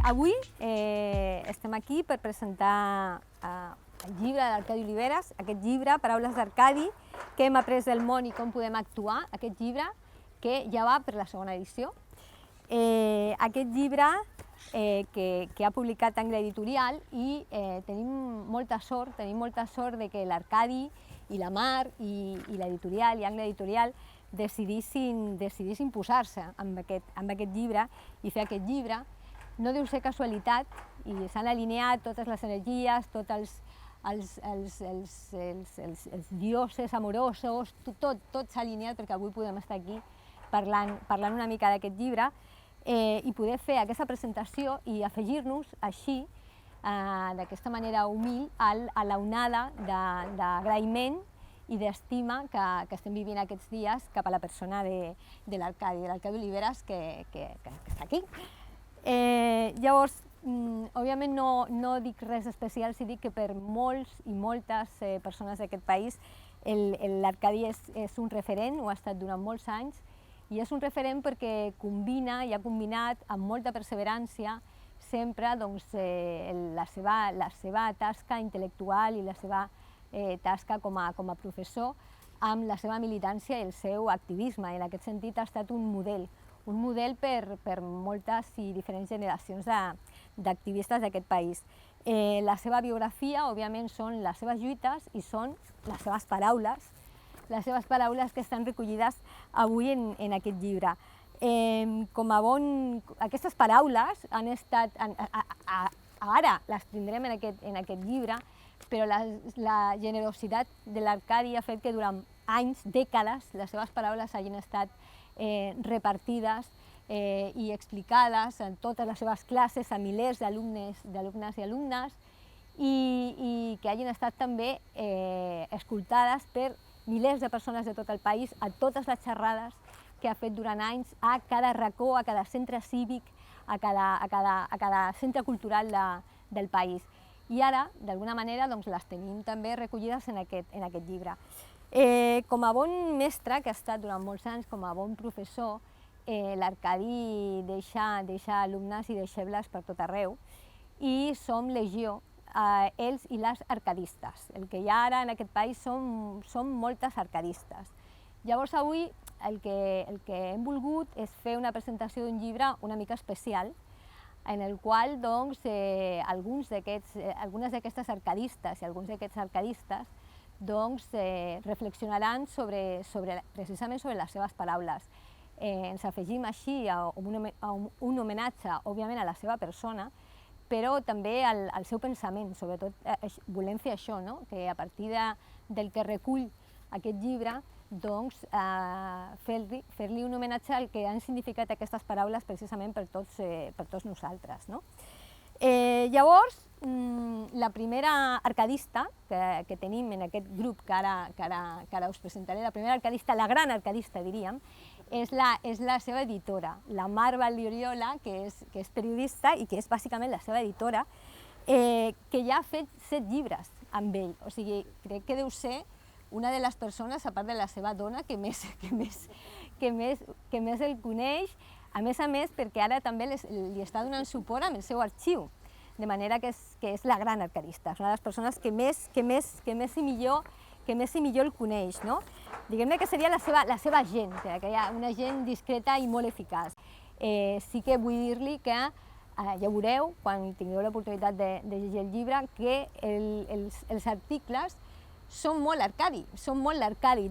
Avui estem aquí per presentar el llibre de l'Arcadi Oliveres, aquest llibre, Paraules d'Arcadi, que hem après del món i com podem actuar, aquest llibre que ja va per la segona edició. Aquest llibre que ha publicat Angle Editorial i tenim molta sort de que l'Arcadi i la Mar i l'editorial i Angle Editorial decidissin posar-se amb aquest llibre i fer aquest llibre. No deu ser casualitat i s'han alineat totes les energies, tots els dioses amorosos, tot s'ha alineat perquè avui podem estar aquí parlant una mica d'aquest llibre i poder fer aquesta presentació i afegir-nos així, d'aquesta manera humil, a l'onada d'agraïment i d'estima que estem vivint aquests dies cap a la persona de l'Arcadi Oliveres, que està aquí. Llavors, òbviament no dic res especial si dic que per molts i moltes persones d'aquest país l'Arcadi és un referent, ho ha estat durant molts anys, i és un referent perquè combina i ha combinat amb molta perseverància sempre la seva tasca intel·lectual i la seva tasca com a professor amb la seva militància i el seu activisme. En aquest sentit ha estat un model per moltes i diferents generacions d'activistes d'aquest país. La seva biografia, òbviament, són les seves lluites i són les seves paraules que estan recollides avui en aquest llibre. Aquestes paraules han estat, ara les tindrem en aquest llibre, però la generositat de l'Arcadi ha fet que durant anys, dècades, les seves paraules hagin estat repartides i explicades en totes les seves classes a milers d'alumnes i alumnes i que hagin estat també escoltades per milers de persones de tot el país, a totes les xerrades que ha fet durant anys, a cada racó, a cada centre cívic, a cada centre cultural del país. I ara, d'alguna manera, les tenim també recollides en aquest llibre. Com a bon mestre, que ha estat durant molts anys, com a bon professor, l'Arcadi deixa alumnes i deixebles per tot arreu i som legió, ells i les arcadistes. El que hi ha ara en aquest país són moltes arcadistes. Llavors avui el que hem volgut és fer una presentació d'un llibre una mica especial en el qual algunes d'aquestes arcadistes i alguns d'aquests arcadistes reflexionaran precisament sobre les seves paraules. Ens afegim així a un homenatge, òbviament, a la seva persona, però també al seu pensament. Sobretot volem fer això, que a partir del que recull aquest llibre, fer-li un homenatge al que han significat aquestes paraules precisament per tots nosaltres. Llavors, la primera arcadista que tenim en aquest grup que ara us presentaré, la primera arcadista, la gran arcadista diríem, és la seva editora, la Mar Valloriola, que és periodista i que és bàsicament la seva editora, que ja ha fet 7 llibres amb ell. O sigui, crec que deu ser una de les persones, a part de la seva dona, que més el coneix, a més perquè ara també li està donant suport amb el seu arxiu, de manera que és la gran arcadista, és una de les persones que més i millor el coneix. Diguem-ne que seria la seva gent, que hi ha una gent discreta i molt eficaç. Sí que vull dir-li que ja veureu, quan tingueu l'oportunitat de llegir el llibre, que els articles són molt l'Arcadi,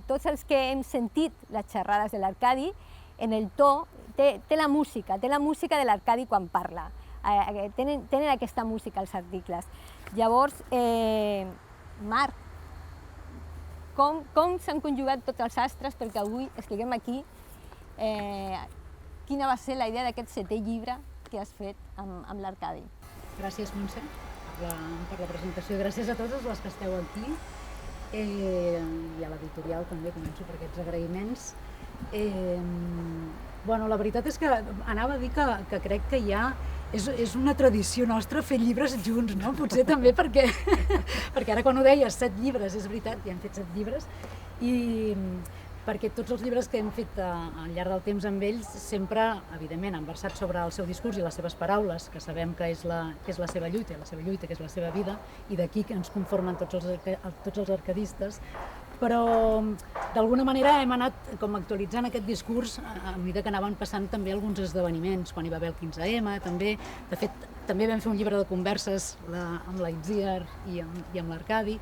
Tots els que hem sentit les xerrades de l'Arcadi, en el to, té la música de l'Arcadi quan parla. Tenen aquesta música els articles. Llavors, Marc, com s'han conjugat tots els astres perquè avui estiguem aquí? Quina va ser la idea d'aquest 7è llibre que has fet amb l'Arcadi? Gràcies, Montse, per la presentació. Gràcies a totes les que esteu aquí i a l'editorial també, començo per aquests agraïments. La veritat és que anava a dir que crec que ja és una tradició nostra fer llibres junts, no? Potser també perquè ara quan ho deies, 7 llibres, és veritat, ja hem fet 7 llibres, i perquè tots els llibres que hem fet al llarg del temps amb ells sempre, evidentment, han versat sobre el seu discurs i les seves paraules, que sabem que és la seva lluita, que és la seva vida, i d'aquí que ens conformen tots els arcadistes, però d'alguna manera hem anat com actualitzant aquest discurs a mesura que anaven passant també alguns esdeveniments, quan hi va haver el 15M, també, de fet, també vam fer un llibre de converses amb la Itziar i amb l'Arcadi,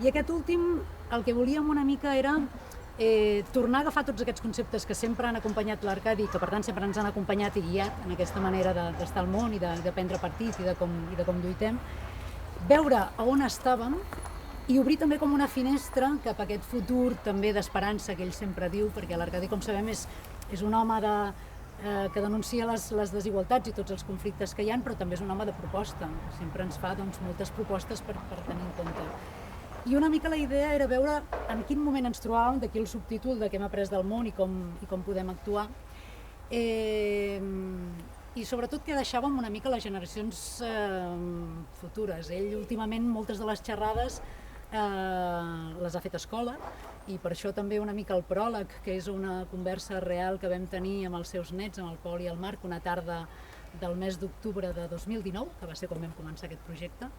i aquest últim el que volíem una mica era tornar a agafar tots aquests conceptes que sempre han acompanyat l'Arcadi i que per tant sempre ens han acompanyat i guiat en aquesta manera d'estar al món i de prendre partit i de com lluitem, veure a on estàvem i obrir també com una finestra cap a aquest futur també d'esperança que ell sempre diu, perquè l'Arcadi, com sabem, és un home que denuncia les desigualtats i tots els conflictes que hi ha, però també és un home de proposta, sempre ens fa moltes propostes per tenir en compte. I una mica la idea era veure en quin moment ens trobàvem, d'aquí el subtítol de què hem après del món i com podem actuar, i sobretot que deixàvem una mica les generacions futures. Ell últimament moltes de les xerrades les ha fet a escola i per això també una mica el pròleg, que és una conversa real que vam tenir amb els seus nets, amb el Pol i el Marc, una tarda del mes d'octubre de 2019, que va ser quan vam començar aquest projecte.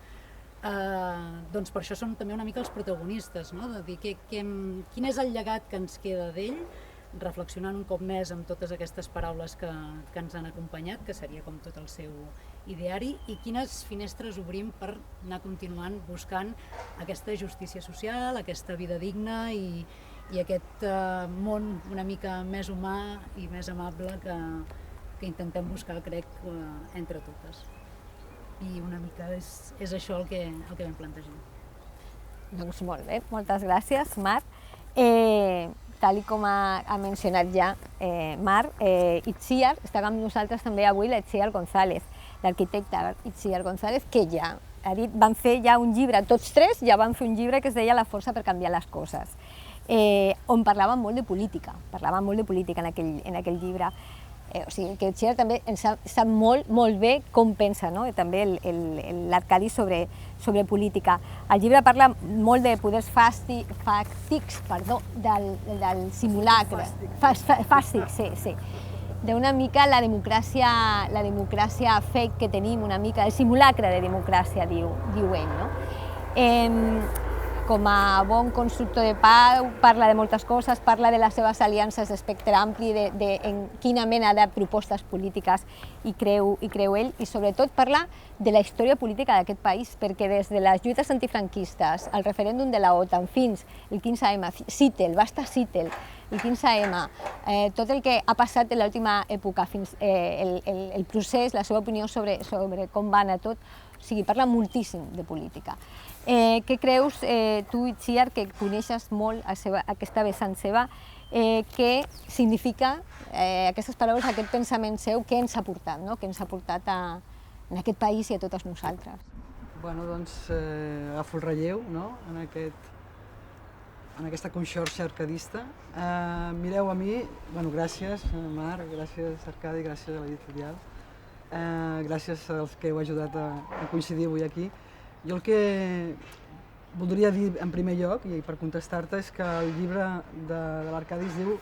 Doncs per això són també una mica els protagonistes, no? De dir quin és el llegat que ens queda d'ell, reflexionant un cop més amb totes aquestes paraules que ens han acompanyat, que seria com tot el seu ideari, i quines finestres obrim per anar continuant buscant aquesta justícia social, aquesta vida digna i aquest món una mica més humà i més amable que intentem buscar, crec, entre totes. I una mica és això el que vam plantejar. Doncs molt bé, moltes gràcies, Marc. Tal com ha mencionat ja Marc, Itziar, està amb nosaltres també avui l'Itziar González, l'arquitecte Itziar González, que ja ha dit, van fer ja un llibre, tots tres ja van fer un llibre que es deia La força per canviar les coses, on parlaven molt de política, en aquell llibre. O sigui, que Itziar també sap molt bé com pensa, no? També l'Arcadi sobre política. El llibre parla molt de poders fàctics, del simulacre. Fàstics, sí. D'una mica la democràcia fake que tenim, una mica, el simulacre de democràcia, diu ell, no? Com a bon constructor de pau, parla de moltes coses, parla de les seves aliances d'espectre ampli, en quina mena de propostes polítiques hi creu ell, i sobretot parla de la història política d'aquest país, perquè des de les lluites antifranquistes, el referèndum de la OTAN, fins el 15M, Seattle, va estar Seattle, el 15M, tot el que ha passat en l'última època, fins el procés, la seva opinió sobre com va anar tot, o sigui, parla moltíssim de política. Què creus tu, Itziar, que coneixes molt aquesta vessant seva, què significa aquestes paraules, aquest pensament seu, què ens ha portat, no? Què ens ha portat en aquest país i a totes nosaltres? Bueno, doncs agafo el relleu, no? En aquesta conxorxa arcadista. Mireu a mi, bueno, gràcies Marc, gràcies Arcadi, gràcies a l'editorial, gràcies als que heu ajudat a coincidir avui aquí. Jo el que voldria dir en primer lloc, i per contestar-te, és que el llibre de l'Arcadi es diu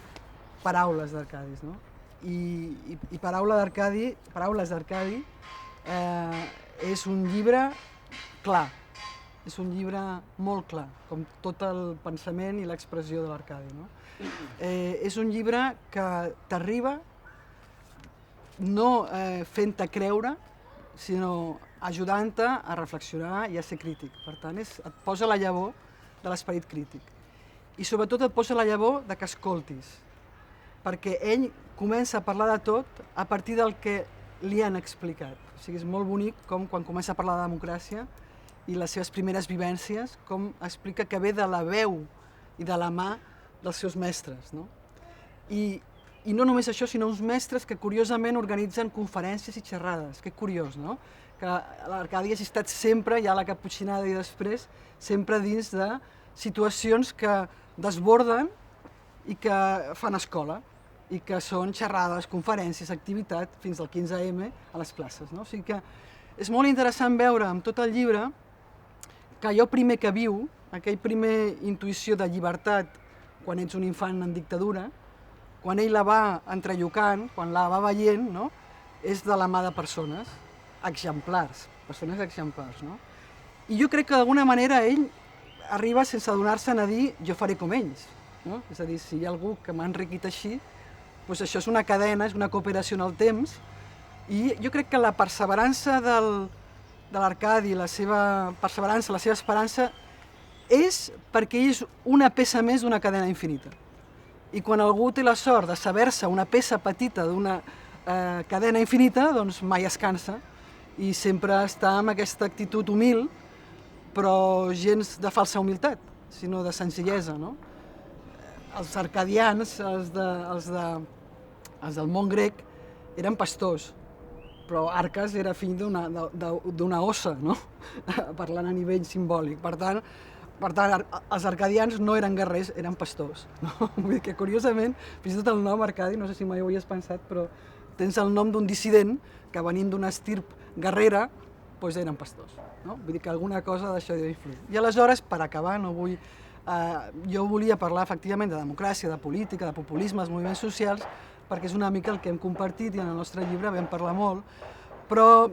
Paraules d'Arcadis, no? I Paraules d'Arcadi és un llibre clar, és un llibre molt clar, com tot el pensament i l'expressió de l'Arcadi, no? És un llibre que t'arriba no fent-te creure, sinó ajudant-te a reflexionar i a ser crític. Per tant, et posa la llavor de l'esperit crític. I sobretot et posa la llavor de que escoltis, perquè ell comença a parlar de tot a partir del que li han explicat. O sigui, és molt bonic com quan comença a parlar de democràcia i les seves primeres vivències, com explica que ve de la veu i de la mà dels seus mestres, no? I no només això, sinó uns mestres que curiosament organitzen conferències i xerrades. Que curiós, no? Que l'Arcadi hagi estat sempre, ja a la Caputxinada i després, sempre dins de situacions que desborden i que fan escola, i que són xerrades, conferències, activitat, fins al 15M a les places, no? O sigui que és molt interessant veure amb tot el llibre que allò primer que viu, aquell primer intuïció de llibertat quan ets un infant en dictadura, quan ell la va entrellocant, quan la va veient, no? És de la mà de persones exemplars, no? I jo crec que d'alguna manera ell arriba sense adonar-se'n a dir jo faré com ells, no? És a dir, si hi ha algú que m'ha enriquit així, doncs això és una cadena, és una cooperació en el temps, i jo crec que la perseverança de l'Arcadi, la seva perseverança, la seva esperança, és perquè ell és una peça més d'una cadena infinita. I quan algú té la sort de saber-se una peça petita d'una cadena infinita, doncs mai es cansa i sempre està amb aquesta actitud humil, però gens de falsa humilitat, sinó de senzillesa, no? Els arcadians, els del món grec, eren pastors, però Arcas era fill d'una ossa, no? Parlant a nivell simbòlic. Per tant, els arcadians no eren guerrers, eren pastors. No? Vull dir que, curiosament, fins i tot el nom Arcadi, no sé si mai ho havies pensat, però tens el nom d'un dissident que venint d'una estirp guerrera, doncs eren pastors. No? Vull dir que alguna cosa d'això deu influir. I aleshores, per acabar, jo volia parlar efectivament de democràcia, de política, de populisme, dels moviments socials, perquè és una mica el que hem compartit i en el nostre llibre vam parlar molt, però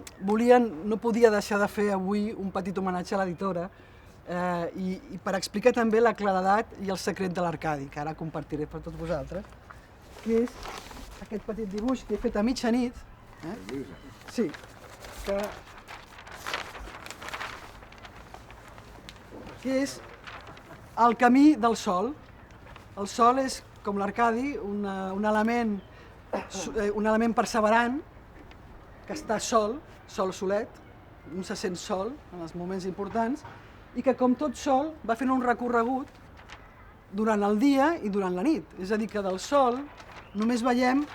no podia deixar de fer avui un petit homenatge a l'editora i per explicar també la claredat i el secret de l'Arcadi, que ara compartiré per tots vosaltres, que és aquest petit dibuix que he fet a mitjanit. Sí, que és el camí del sol. El sol és, com l'Arcadi, un element perseverant que està sol solet, un se sent sol en els moments importants, i que, com tot sol, va fent un recorregut durant el dia i durant la nit. És a dir, que del sol només veiem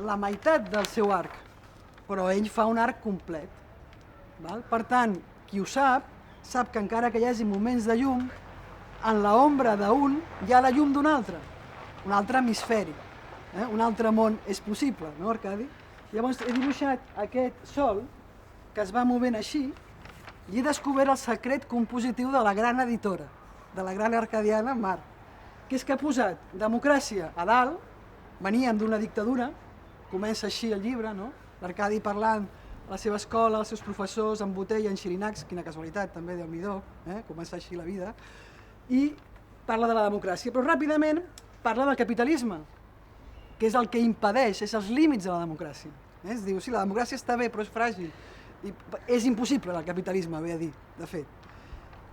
la meitat del seu arc, però ell fa un arc complet. Per tant, qui ho sap que encara que hi hagi moments de llum, en l'ombra d'un hi ha la llum d'un altre hemisferi, un altre món és possible, no, Arcadi? Llavors he dibuixat aquest sol que es va movent així i he descobert el secret compositiu de la gran editora, de la gran arcadiana Mar, que és que ha posat democràcia a dalt, veníem d'una dictadura, comença així el llibre, no? L'Arcadi parlant a la seva escola, als seus professors, en botella, en xirinacs, quina casualitat també, Déu-n'hi-do, comença així la vida, i parla de la democràcia, però ràpidament parla del capitalisme, que és el que impedeix, és els límits de la democràcia. Es diu, sí, la democràcia està bé, però és fràgil, i és impossible el capitalisme, ve a dir, de fet.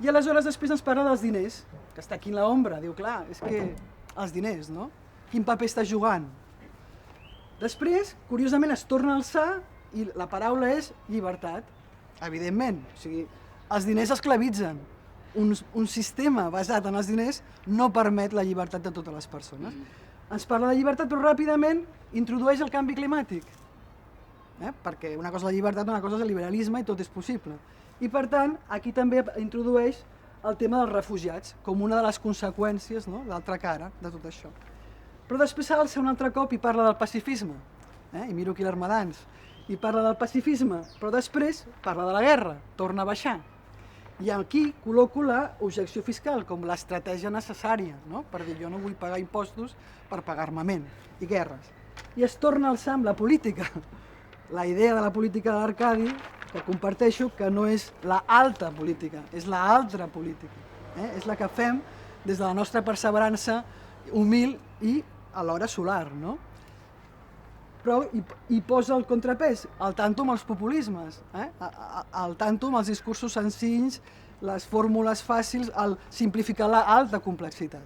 I aleshores després ens parla dels diners, que està aquí en l'ombra, diu, clar, és que els diners, no? Quin paper està jugant? Després, curiosament, es torna a alçar i la paraula és llibertat, evidentment. O sigui, els diners esclavitzen. Un sistema basat en els diners no permet la llibertat de totes les persones. Ens parla de llibertat, però ràpidament introdueix el canvi climàtic. Perquè una cosa és la llibertat, una cosa és el liberalisme i tot és possible. I per tant, aquí també introdueix el tema dels refugiats com una de les conseqüències, no?, l'altra cara de tot això. Però després s'alça un altre cop i parla del pacifisme, i miro aquí l'Armadans, i parla del pacifisme, però després parla de la guerra, torna a baixar. I aquí col·loco l'objecció fiscal com l'estratègia necessària, no?, per dir jo no vull pagar impostos per pagar armament i guerres. I es torna a alçar amb la política, la idea de la política de l'Arcadi, que comparteixo, que no és l'alta política, és l'altra política. És la que fem des de la nostra perseverança humil i alhora solar, no? Però hi posa el contrapès, al tanto amb els populismes, al tanto amb els discursos senzills, les fórmules fàcils, el simplificar l'alta complexitat.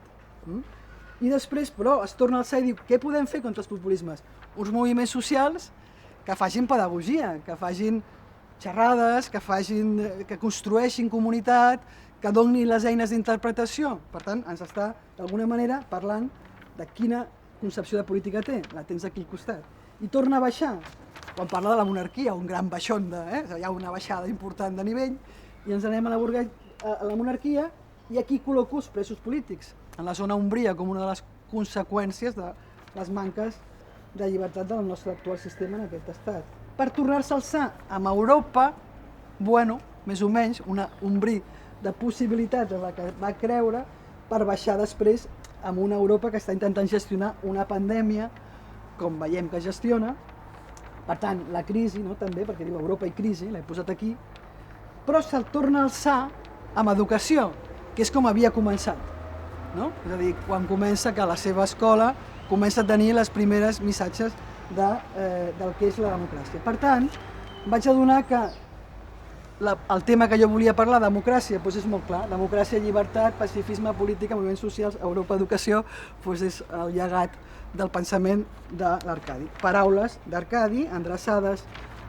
I després, però, es torna a alçar i diu, què podem fer contra els populismes? Uns moviments socials que facin pedagogia, que facin xerrades, que construeixin comunitat, que donin les eines d'interpretació. Per tant, ens està, d'alguna manera, parlant de quina concepció de política té. La tens aquí al costat. I torna a baixar. Quan parla de la monarquia, un gran baixón, hi ha una baixada important de nivell, i ens anem a la monarquia, i aquí col·loco els presos polítics, en la zona Umbria, com una de les conseqüències de les manques de llibertat del nostre actual sistema en aquest estat. Per tornar-se a alçar amb Europa, bueno, més o menys, un bri de possibilitats en la que va creure per baixar després amb una Europa que està intentant gestionar una pandèmia, com veiem que gestiona. Per tant, la crisi, no? També, perquè diu Europa i crisi, l'he posat aquí, però se'l torna a alçar amb educació, que és com havia començat. No? És a dir, quan comença que a la seva escola comença a tenir les primeres missatges del que és la democràcia. Per tant, vaig adonar que el tema que jo volia parlar, democràcia, doncs és molt clar. Democràcia, llibertat, pacifisme, política, moviments socials, Europa, educació, doncs és el llegat del pensament de l'Arcadi. Paraules d'Arcadi, endreçades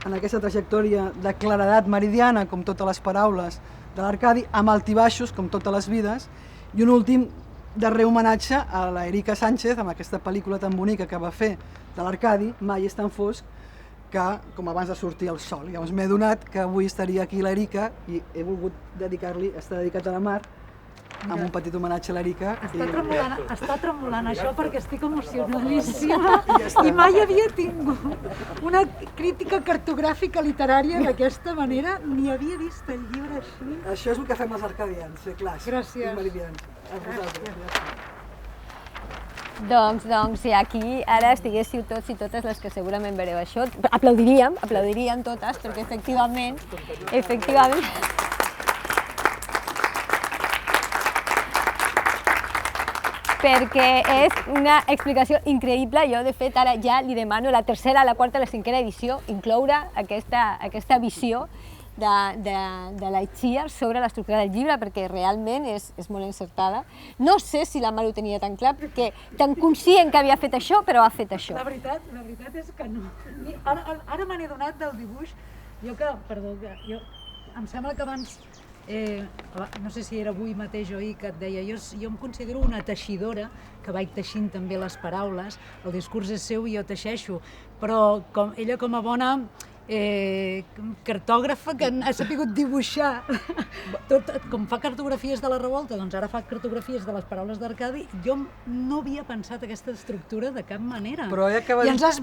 en aquesta trajectòria de claredat meridiana, com totes les paraules de l'Arcadi, amb altibaixos, com totes les vides, i un últim darrer homenatge a l'Erika Sánchez, amb aquesta pel·lícula tan bonica que va fer de l'Arcadi, Mai és tan fosc, que com abans de sortir el sol. Llavors m'he adonat que avui estaria aquí l'Erika i he volgut dedicar-li, està dedicat a la Mar, amb un petit homenatge a l'Erika. Està tremolant això perquè estic emocionadíssima i mai havia tingut una crítica cartogràfica literària d'aquesta manera, ni havia vist el llibre així. Això és el que fem els arcadians, ser clars. Gràcies. I meridians. A vosaltres. Doncs, si aquí ara estiguéssiu tots i totes les que segurament veureu això, aplaudiríem totes, perquè efectivament, perquè és una explicació increïble. Jo, de fet, ara ja li demano la tercera, la quarta, la cinquena edició, incloure aquesta visió de l'Itziar sobre l'estructura del llibre, perquè realment és molt encertada. No sé si la Mar ho tenia tan clar, perquè tan conscient que havia fet això, però ha fet això. La veritat és que no. Ara me n'he donat del dibuix. Em sembla que abans, no sé si era avui mateix o ahir que et deia, jo em considero una teixidora, que vaig teixint també les paraules, el discurs és seu i jo teixeixo, però ella com a bona cartògrafa que ha sabut dibuixar, com fa cartografies de la revolta, doncs ara fa cartografies de les paraules d'Arcadi. Jo no havia pensat aquesta estructura de cap manera. I ens has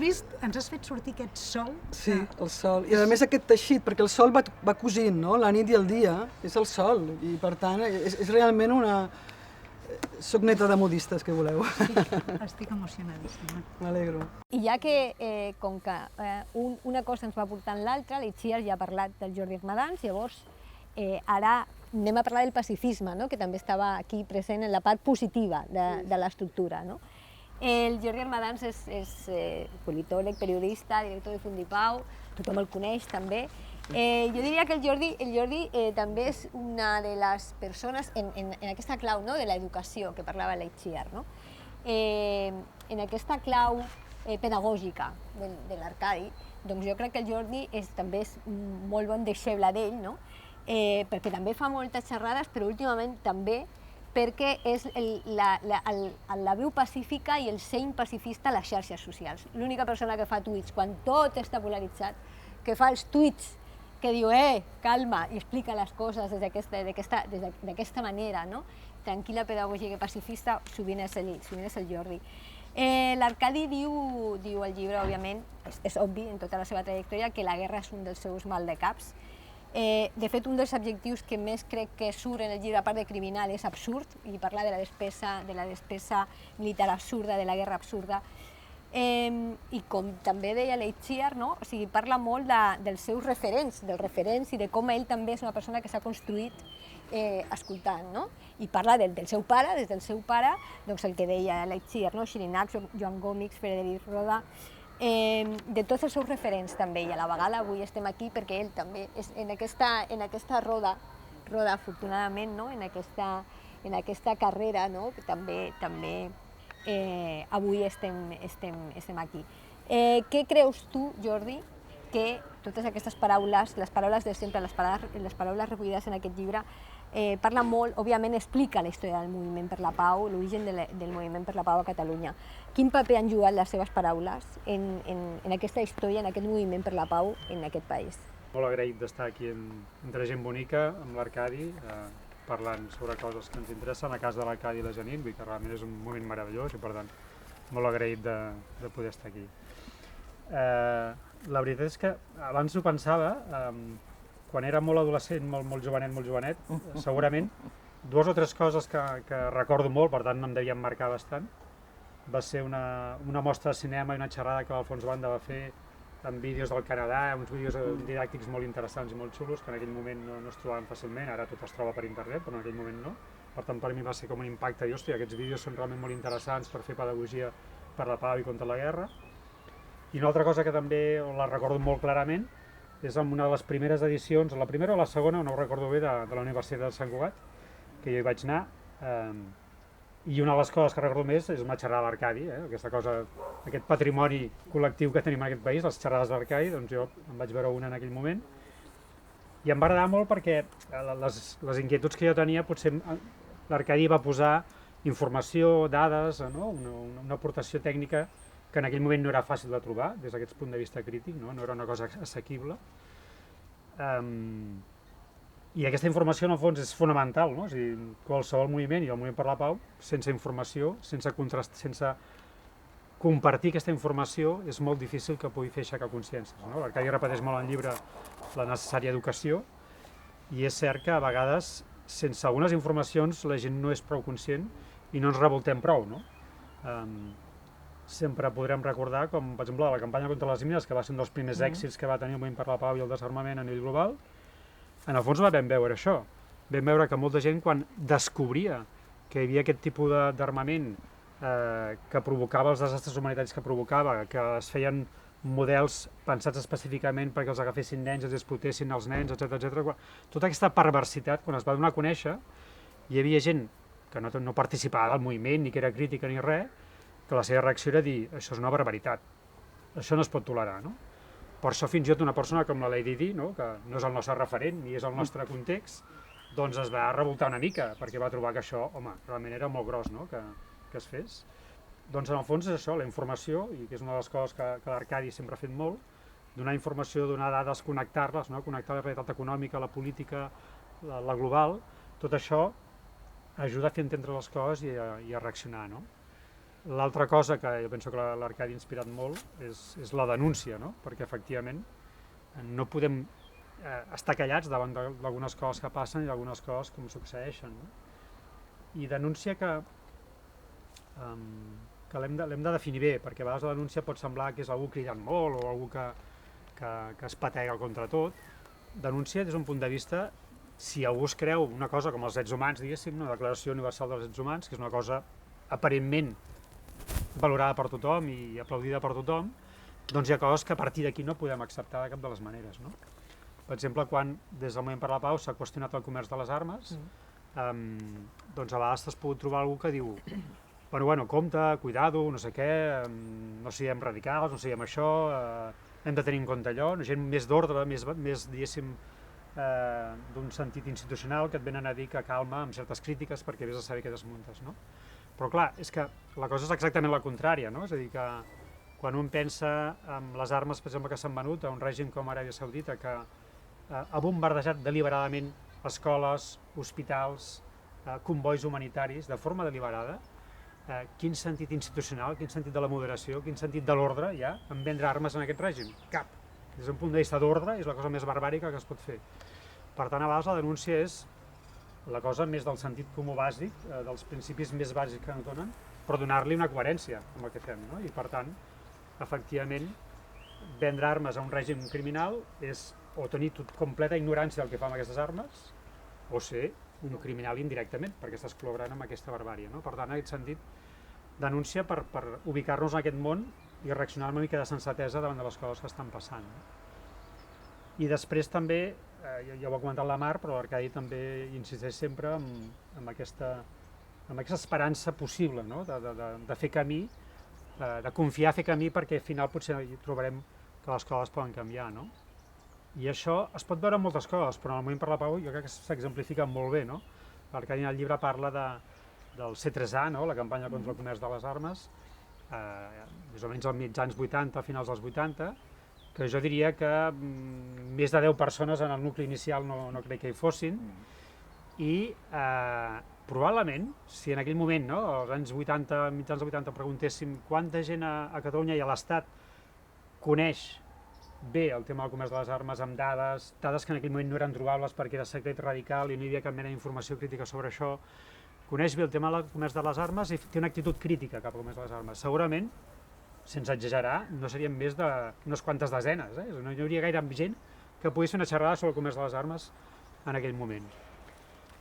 fet sortir aquest sol. Sí, el sol. I a més aquest teixit, perquè el sol va cosint, no? La nit i el dia és el sol, i per tant és realment una... Soc neta de modistes, que voleu. Estic emocionadíssima. M'alegro. I ja que, com que una cosa ens va portant l'altra, l'Itziar ja ha parlat del Jordi Armadans, llavors ara anem a parlar del pacifisme, no? Que també estava aquí present en la part positiva de l'estructura. No? El Jordi Armadans és politòleg, periodista, director de Fundipau, tothom el coneix també. Jo diria que el Jordi també és una de les persones en aquesta clau, no? De l'educació que parlava l'Itziar, no? En aquesta clau pedagògica de l'Arcadi, doncs jo crec que el Jordi també és molt bon deixeble d'ell, no? Perquè també fa moltes xerrades, però últimament també perquè és la veu pacífica i el seny pacifista a les xarxes socials. L'única persona que fa tuits quan tot està polaritzat, que fa els tuits que diu, calma, i explica les coses d'aquesta manera, no? Tranquil·la, pedagògica i pacifista, sovint és el Jordi. L'Arcadi diu al llibre, òbviament, és obvi en tota la seva trajectòria, que la guerra és un dels seus maldecaps. De fet, un dels adjectius que més crec que surt en el llibre, a part de criminal, és absurd, i parla de la despesa militar absurda, de la guerra absurda. I com també deia l'Itziar, no? O sigui, parla molt dels seus referents, i de com ell també és una persona que s'ha construït escoltant, no? I parla des del seu pare, doncs el que deia l'Itziar, no? Xirinacs, Joan Gòmix, Frederic Roda, de tots els seus referents també, i a la vegada avui estem aquí perquè ell també és en aquesta roda afortunadament, no? En aquesta carrera, no? Que també avui estem aquí. Què creus tu, Jordi, que totes aquestes paraules, les paraules de sempre, les paraules recollides en aquest llibre, parla molt, òbviament explica la història del moviment per la pau, l'origen del moviment per la pau a Catalunya. Quin paper han jugat les seves paraules en aquesta història, en aquest moviment per la pau en aquest país? Molt agraït d'estar aquí entre gent bonica, amb l'Arcadi, parlant sobre coses que ens interessen, a casa de l'Arcadi i la Janine, vull dir que realment és un moment meravellós i per tant molt agraït de poder estar aquí. La veritat és que abans ho pensava, quan era molt adolescent, molt jovenet, segurament dues o tres coses que recordo molt, per tant em devien marcar bastant. Va ser una mostra de cinema i una xerrada que l'Alfons Banda va fer amb vídeos del Canadà, uns vídeos didàctics molt interessants i molt xulos, que en aquell moment no es trobaven fàcilment, ara tot es troba per internet, però en aquell moment no. Per tant, per mi va ser com un impacte, i hòstia, aquests vídeos són realment molt interessants per fer pedagogia per la pau i contra la guerra. I una altra cosa que també la recordo molt clarament és en una de les primeres edicions, la primera o la segona, no ho recordo bé, de la Universitat de Sant Cugat, que jo hi vaig anar, i una de les coses que recordo més és una xerrada a l'Arcadi, aquesta cosa, aquest patrimoni col·lectiu que tenim en aquest país, les xerrades d'Arcadi, doncs jo en vaig veure una en aquell moment, i em va agradar molt perquè les inquietuds que jo tenia, potser l'Arcadi va posar informació, dades, no? Una aportació tècnica que en aquell moment no era fàcil de trobar des d'aquest punt de vista crític, no era una cosa assequible. I aquesta informació en el fons és fonamental, no? És a dir, qualsevol moviment i el moviment per la pau, sense informació, sense compartir aquesta informació, és molt difícil que pugui fer aixecar consciències, no? L'Arcadi repeteix molt al llibre la necessària educació, i és cert que a vegades sense algunes informacions la gent no és prou conscient i no ens revoltem prou, no? Sempre podrem recordar, com per exemple la campanya contra les mines, que va ser un dels primers èxits que va tenir el moviment per la pau i el desarmament a nivell global. En el fons vam veure això, vam veure que molta gent quan descobria que hi havia aquest tipus d'armament que provocava els desastres humanitaris que provocava, que es feien models pensats específicament perquè els agafessin nens, els explotessin els nens, etc. Tota aquesta perversitat, quan es va donar a conèixer, hi havia gent que no participava del moviment, ni que era crítica ni res, que la seva reacció era dir, això és una barbaritat, això no es pot tolerar, no? Per això fins i tot una persona com la Lady Di, no? Que no és el nostre referent ni és el nostre context, doncs es va revoltar una mica, perquè va trobar que això, home, realment era molt gros, no? Que es fes. Doncs en el fons és això, la informació, i que és una de les coses que l'Arcadi sempre ha fet molt, donar informació, donar dades, connectar-les, no? Connectar la realitat econòmica, la política, la global, tot això ajuda a fer entendre les coses i a reaccionar, no? L'altra cosa que jo penso que l'Arcadi ha inspirat molt és la denúncia, no? Perquè efectivament no podem estar callats davant d'algunes coses que passen i d'algunes coses com succeeixen, no? I denúncia que l'hem de definir bé, perquè a vegades la denúncia pot semblar que és algú cridant molt o algú que es patega contra tot. Denúncia des d'un punt de vista, si algú es creu una cosa com els drets humans, diguéssim, una declaració universal dels drets humans, que és una cosa aparentment valorada per tothom i aplaudida per tothom, doncs hi ha coses que a partir d'aquí no podem acceptar de cap de les maneres, no? Per exemple, quan des del Moviment per la Pau s'ha qüestionat el comerç de les armes, doncs a vegades t'has pogut trobar algú que diu bueno, compte, cuidado, no sé què, no siguem radicals, no siguem això, hem de tenir en compte allò, gent més d'ordre, més diguéssim, d'un sentit institucional que et venen a dir que calma amb certes crítiques perquè vés a saber què desmuntes, no? Però clar, és que la cosa és exactament la contrària, no? És a dir, que quan un pensa en les armes, per exemple, que s'han venut a un règim com Aràbia Saudita, que ha bombardejat deliberadament escoles, hospitals, convois humanitaris, de forma deliberada, quin sentit institucional, quin sentit de la moderació, quin sentit de l'ordre hi ha en vendre armes en aquest règim? Cap. Des d'un punt de vista d'ordre és la cosa més barbàrica que es pot fer. Per tant, a vegades la denúncia és la cosa més del sentit comú bàsic, dels principis més bàsics que ens donen, però donar-li una coherència amb el que fem, no? I per tant, efectivament, vendre armes a un règim criminal és o tenir completa ignorància del que fa amb aquestes armes o ser un criminal indirectament, perquè estàs col·laborant amb aquesta barbària, no? Per tant, en aquest sentit, denúncia per ubicar-nos en aquest món i reaccionar amb una mica de sensatesa davant de les coses que estan passant, no? I després també, ja ho ha comentat la Mar, però l'Arcadi també insisteix sempre en aquesta esperança possible, no? De fer camí, de confiar a fer camí, perquè al final potser trobarem que les coses poden canviar, no? I això es pot veure en moltes coses, però en el Moviment per la Pau jo crec que s'exemplifica molt bé, no? L'Arcadi en el llibre parla del C3A, no? La campanya contra el comerç de les armes, més o menys als mitjans 80, finals dels 80, que jo diria que més de 10 persones en el nucli inicial no crec que hi fossin, i probablement, si en aquell moment, no, als anys 80, mitjans dels 80, preguntéssim quanta gent a Catalunya i a l'Estat coneix bé el tema del comerç de les armes amb dades que en aquell moment no eren trobables perquè era secret radical i no hi havia cap mena d'informació crítica sobre això. Coneix bé el tema del comerç de les armes i té una actitud crítica cap al comerç de les armes. Segurament, sense exagerar, no serien més d'unes quantes desenes, no hi hauria gaire gent que pogués fer una xerrada sobre el comerç de les armes en aquell moment.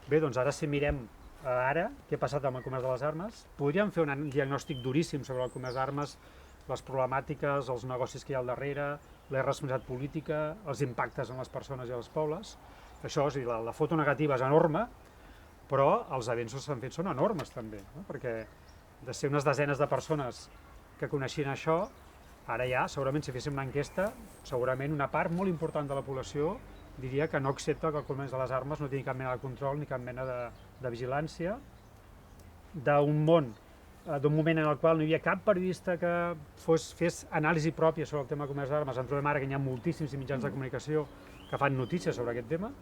Bé, doncs ara si mirem ara què ha passat amb el comerç de les armes, podríem fer un diagnòstic duríssim sobre el comerç d'armes, les problemàtiques, els negocis que hi ha al darrere, la irresponsabilitat política, els impactes en les persones i els pobles. Això, és a dir, la foto negativa és enorme, però els avenços que s'han fet són enormes també, no? Perquè de ser unes desenes de persones que coneixien això, ara ja, segurament si féssim una enquesta, segurament una part molt important de la població diria que no accepta que el comerç de les armes no tingui cap mena de control ni cap mena de vigilància, d'un moment en el qual no hi havia cap periodista que fes anàlisi pròpia sobre el tema del comerç d'armes. En trobem ara que hi ha moltíssims mitjans de comunicació que fan notícies sobre aquest tema.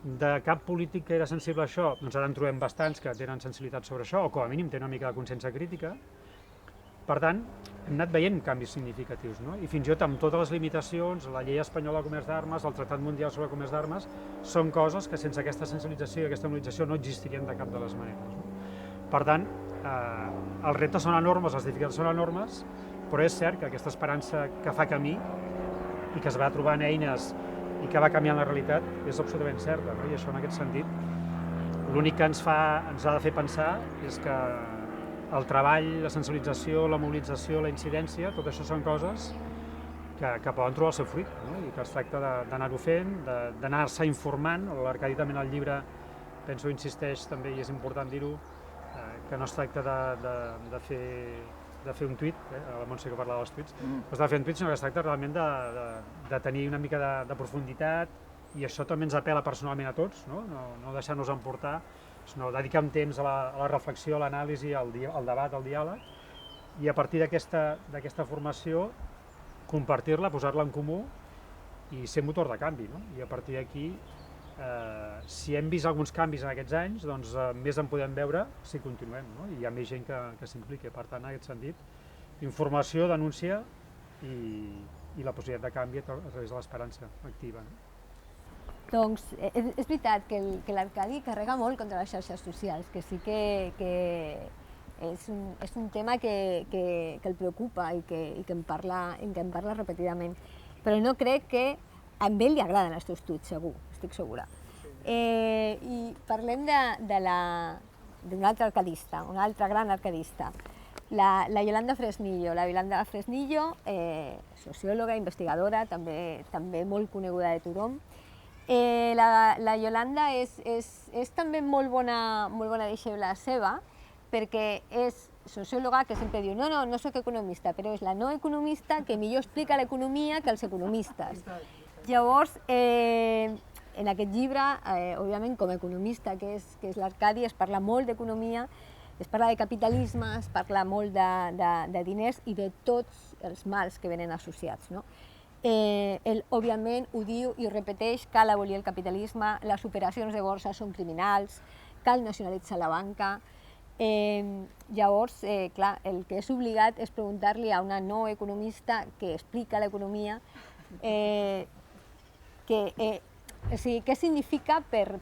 De cap polític que era sensible a això, doncs ara en trobem bastants que tenen sensibilitat sobre això, o com a mínim tenen una mica de consciència crítica. Per tant, hem anat veient canvis significatius, no? I fins i tot amb totes les limitacions, la llei espanyola de comerç d'armes, el Tractat Mundial sobre el Comerç d'Armes, són coses que sense aquesta sensibilització i aquesta mobilització no existirien de cap de les maneres, no? Per tant, els reptes són enormes, les dificultats són enormes, però és cert que aquesta esperança que fa camí i que es va trobant eines i que va canviant la realitat és absolutament certa, no? I això en aquest sentit, l'únic que ens ha de fer pensar és que el treball, la sensibilització, la mobilització, la incidència, tot això són coses que poden trobar el seu fruit, no? I que es tracta d'anar-ho fent, d'anar-se informant. L'Arcadi també en el llibre, penso, insisteix també, i és important dir-ho, que no es tracta de fer un tuit, a la Montse que parlava dels tuits, no es tracta de fer un tuit, sinó que es tracta realment de tenir una mica de profunditat, i això també ens apel·la personalment a tots, no deixar-nos emportar, sinó dedicar un temps a la reflexió, a l'anàlisi, al debat, al diàleg, i a partir d'aquesta formació compartir-la, posar-la en comú i ser motor de canvi, no? I a partir d'aquí, si hem vist alguns canvis en aquests anys, doncs més en podem veure si continuem, no? I hi ha més gent que s'impliqui. Per tant, en aquest sentit, informació, denúncia i la possibilitat de canvi a través de l'esperança activa, no? Doncs és veritat que l'Arcadi carrega molt contra les xarxes socials, que sí que és un tema que el preocupa i que en parla repetidament. Però no crec que a ell li agraden els teus tuits, segur, estic segura. I parlem d'un altre arcadista, un altre gran arcadista, la Yolanda Fresnillo. La Yolanda Fresnillo, sociòloga, investigadora, també molt coneguda de tothom. La Yolanda és també molt bona deixeble seva, perquè és sociòloga que sempre diu no soc economista, però és la no economista que millor explica l'economia que els economistes. Llavors, en aquest llibre, òbviament com a economista que és l'Arcadi, es parla molt d'economia, es parla de capitalisme, es parla molt de diners i de tots els mals que venen associats, no? Ell, òbviament, ho diu i ho repeteix, cal abolir el capitalisme, les operacions de borsa són criminals, cal nacionalitzar la banca. Llavors, clar, el que és obligat és preguntar-li a una no economista que explica l'economia què significa per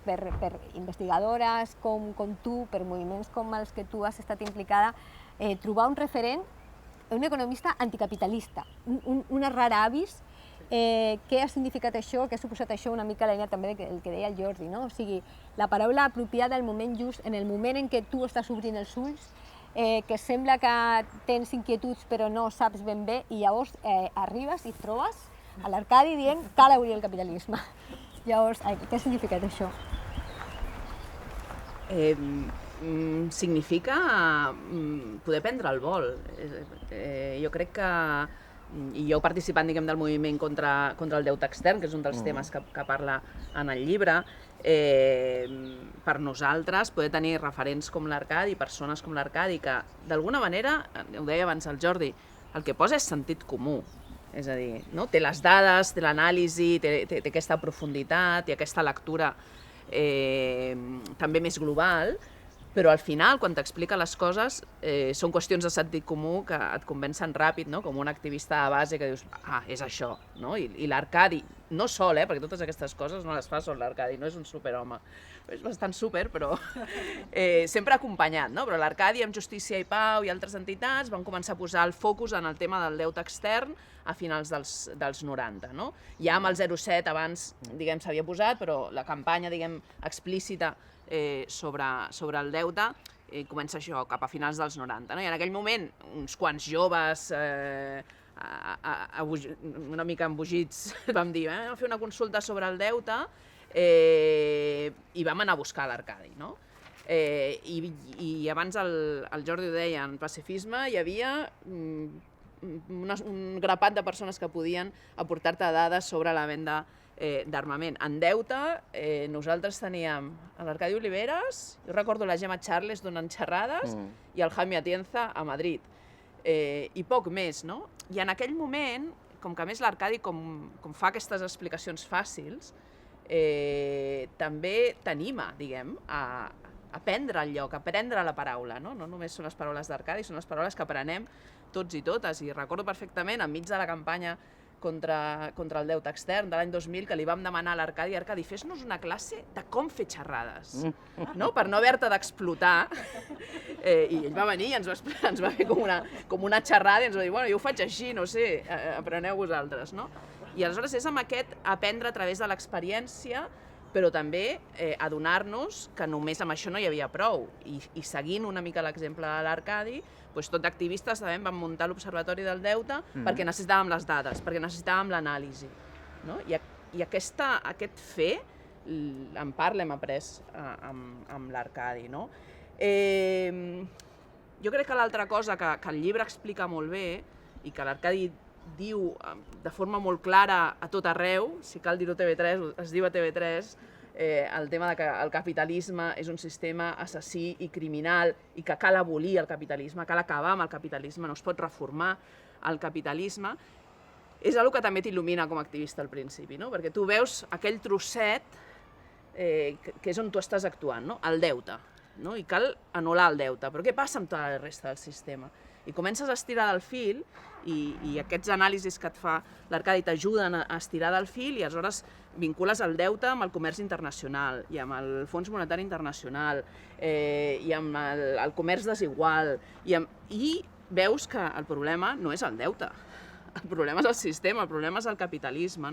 investigadores com tu, per moviments com els que tu has estat implicada, trobar un referent, un economista anticapitalista, una rara avis. Què ha significat això, què ha suposat això, una mica la línia també del que deia el Jordi, no? O sigui, la paraula apropiada al moment just, en el moment en què tu estàs obrint els ulls, que sembla que tens inquietuds però no saps ben bé, i llavors arribes i trobes a l'Arcadi dient cal abolir el capitalisme. Llavors, què ha significat això? Significa poder prendre el vol. Jo crec que, i jo participant del moviment contra el deute extern, que és un dels temes que parla en el llibre, per nosaltres poder tenir referents com l'Arcadi, persones com l'Arcadi, que d'alguna manera, ho deia abans el Jordi, el que posa és sentit comú. És a dir, té les dades, té l'anàlisi, té aquesta profunditat i aquesta lectura també més global, però al final, quan t'explica les coses, són qüestions de sentit comú que et convencen ràpid, no? Com un activista de base que dius, és això, no? I l'Arcadi, no sol, perquè totes aquestes coses no les fa sol l'Arcadi, no és un superhome, és bastant super, però sempre acompanyat, no? Però l'Arcadi amb Justícia i Pau i altres entitats van començar a posar el focus en el tema del deute extern a finals dels 90, no? Ja amb el 07 abans, diguem, s'havia posat, però la campanya, diguem, explícita sobre el deute comença això, cap a finals dels 90. No? I en aquell moment, uns quants joves una mica embogits vam dir, vam fer una consulta sobre el deute i vam anar a buscar l'Arcadi. No? I abans el Jordi ho deia, en pacifisme hi havia un grapat de persones que podien aportar-te dades sobre la venda d'armament. En deute, nosaltres teníem l'Arcadi Oliveres, jo recordo la Gemma Charles donant xerrades i el Jaime Atienza a Madrid. I poc més, no? I en aquell moment, com que a més l'Arcadi com fa aquestes explicacions fàcils, també t'anima, diguem, a prendre el lloc, a prendre la paraula, no? No només són les paraules d'Arcadi, són les paraules que aprenem tots i totes. I recordo perfectament, enmig de la campanya contra el deute extern de l'any 2000, que li vam demanar a l'Arcadi, Arcadi, fes-nos una classe de com fer xerrades, no? Per no haver-te d'explotar. I ell va venir i ens va fer com una xerrada i ens va dir, bueno, jo ho faig així, no sé, apreneu vosaltres, no? I aleshores és amb aquest aprendre a través de l'experiència, però també adonar-nos que només amb això no hi havia prou. I seguint una mica l'exemple de l'Arcadi, tot d'activistes vam muntar l'Observatori del Deute perquè necessitàvem les dades, perquè necessitàvem l'anàlisi. I aquest fer, en part l'hem après amb l'Arcadi. Jo crec que l'altra cosa que el llibre explica molt bé i que l'Arcadi diu de forma molt clara a tot arreu, si cal dir-ho a TV3, es diu a TV3, el tema que el capitalisme és un sistema assassí i criminal i que cal abolir el capitalisme, cal acabar amb el capitalisme, no es pot reformar el capitalisme, és una cosa que també t'il·lumina com a activista al principi, perquè tu veus aquell trosset que és on tu estàs actuant, el deute, i cal anul·lar el deute, però què passa amb tota la resta del sistema? I comences a estirar del fil i aquests anàlisis que et fa l'Arcadi t'ajuden a estirar del fil i aleshores vincules el deute amb el comerç internacional i amb el Fons Monetari Internacional i amb el comerç desigual i veus que el problema no és el deute, el problema és el sistema, el problema és el capitalisme.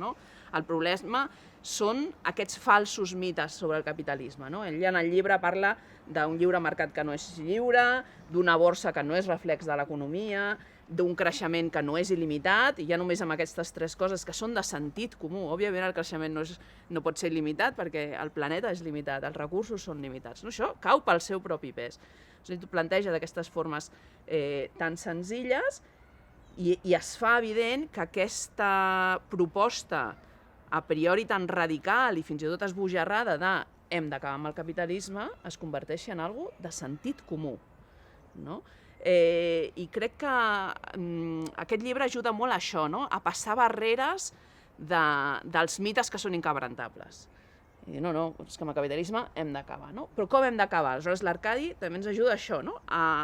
El problema són aquests falsos mites sobre el capitalisme. Ell en el llibre parla d'un lliure mercat que no és lliure, d'una borsa que no és reflex de l'economia, d'un creixement que no és il·limitat, i ja només amb aquestes tres coses que són de sentit comú. Òbviament el creixement no pot ser il·limitat perquè el planeta és limitat, els recursos són limitats. Això cau pel seu propi pes. Tu planteja d'aquestes formes tan senzilles i es fa evident que aquesta proposta a priori tan radical i fins i tot esbojarrada de hem d'acabar amb el capitalisme es converteix en algo de sentit comú. I crec que aquest llibre ajuda molt a això, a passar barreres dels mites que són inquebrantables. I dir, no, és que amb el capitalisme hem d'acabar. Però com hem d'acabar? Aleshores l'Arcadi també ens ajuda a això,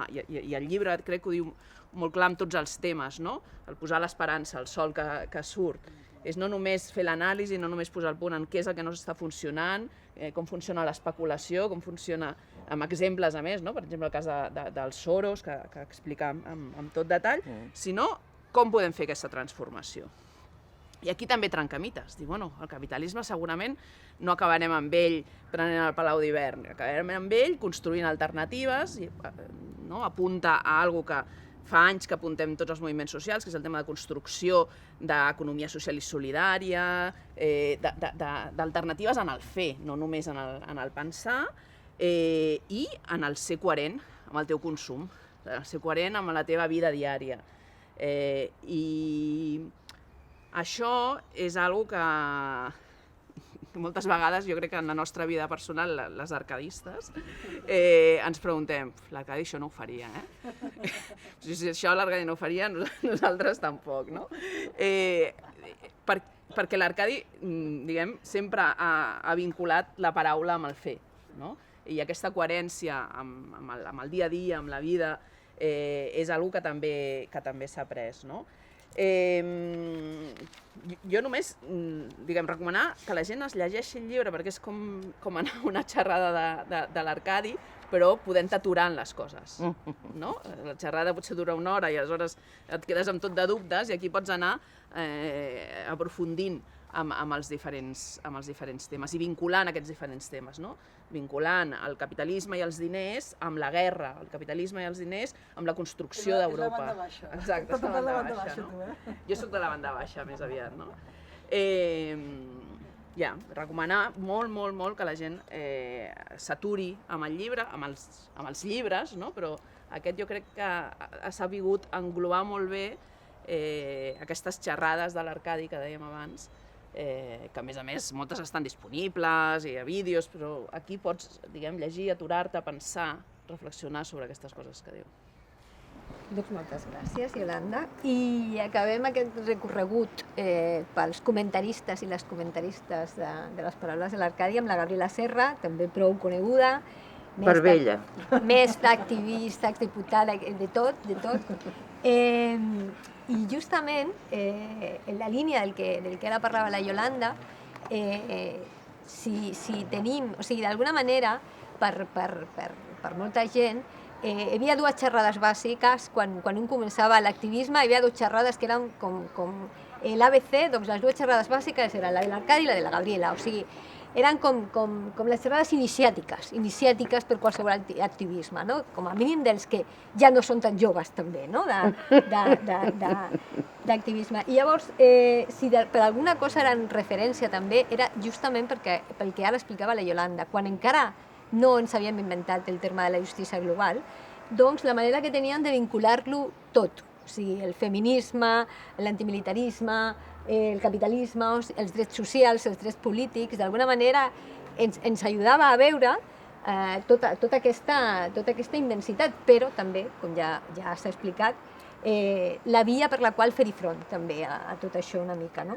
i el llibre crec que ho diu molt clar amb tots els temes, el posar l'esperança, el sol que surt, és no només fer l'anàlisi, no només posar el punt en què és el que no està funcionant, com funciona l'especulació, com funciona amb exemples a més, per exemple el cas dels Soros, que explica amb tot detall, sinó com podem fer aquesta transformació. I aquí també trenca mites. Diu, el capitalisme segurament no acabarem amb ell prenent el Palau d'Hivern, acabarem amb ell construint alternatives, i apunta a alguna cosa que fa anys que apuntem tots els moviments socials, que és el tema de construcció d'economia social i solidària, d'alternatives en el fer, no només en el pensar, i en el ser coherent amb el teu consum, en el ser coherent amb la teva vida diària. I això és una cosa que moltes vegades jo crec que en la nostra vida personal, les arcadistes, ens preguntem, l'Arcadi això no ho faria, Si això l'Arcadi no ho faria, nosaltres tampoc, Perquè l'Arcadi, diguem, sempre ha vinculat la paraula amb el fer, i aquesta coherència amb el dia a dia, amb la vida, és una que també s'ha après, no? Jo només, recomanar que la gent es llegeixi el llibre, perquè és com anar a una xerrada de l'Arcadi, però podent aturant les coses, no? La xerrada potser dura una hora i aleshores et quedes amb tot de dubtes i aquí pots anar aprofundint amb els diferents temes i vinculant aquests diferents temes, no? Vinculant el capitalisme i els diners amb la guerra, el capitalisme i els diners amb la construcció d'Europa. És la banda baixa. Exacte, és la banda baixa, no? Jo soc de la banda baixa, més aviat, no? Recomanar molt que la gent s'aturi amb el llibre, amb els llibres, no? Però aquest jo crec que ha sabut englobar molt bé aquestes xerrades de l'Arcadi que dèiem abans, que a més moltes estan disponibles i a vídeos, però aquí pots llegir, aturar-te, pensar, reflexionar sobre aquestes coses que diu. Doncs moltes gràcies, Iolanda. I acabem aquest recorregut pels comentaristes i les comentaristes de les paraules de l'Arcadi amb la Gabriela Serra, també prou coneguda. Per vella. Mestra, activista, exdiputada, de tot. I justament, en la línia del que ara parlava la Iolanda, si tenim, o sigui, d'alguna manera, per molta gent, hi havia dues xerrades bàsiques, quan un començava l'activisme, hi havia dues xerrades que eren com l'ABC, doncs les dues xerrades bàsiques eren la de l'Arcadi i la de la Gabriela, o sigui, eren com les xerrades iniciàtiques per qualsevol activisme, no? Com a mínim dels que ja no són tan joves també, no? D'activisme. I llavors, si per alguna cosa eren referència també, era justament pel que ara explicava la Iolanda, quan encara no ens havíem inventat el terme de la justícia global, doncs la manera que tenien de vincular-lo tot, o sigui, el feminisme, l'antimilitarisme, el capitalisme, els drets socials, els drets polítics, d'alguna manera ens ajudava a veure tota aquesta immensitat, però també, com ja s'ha explicat, la via per la qual fer-hi front també a tot això una mica, no?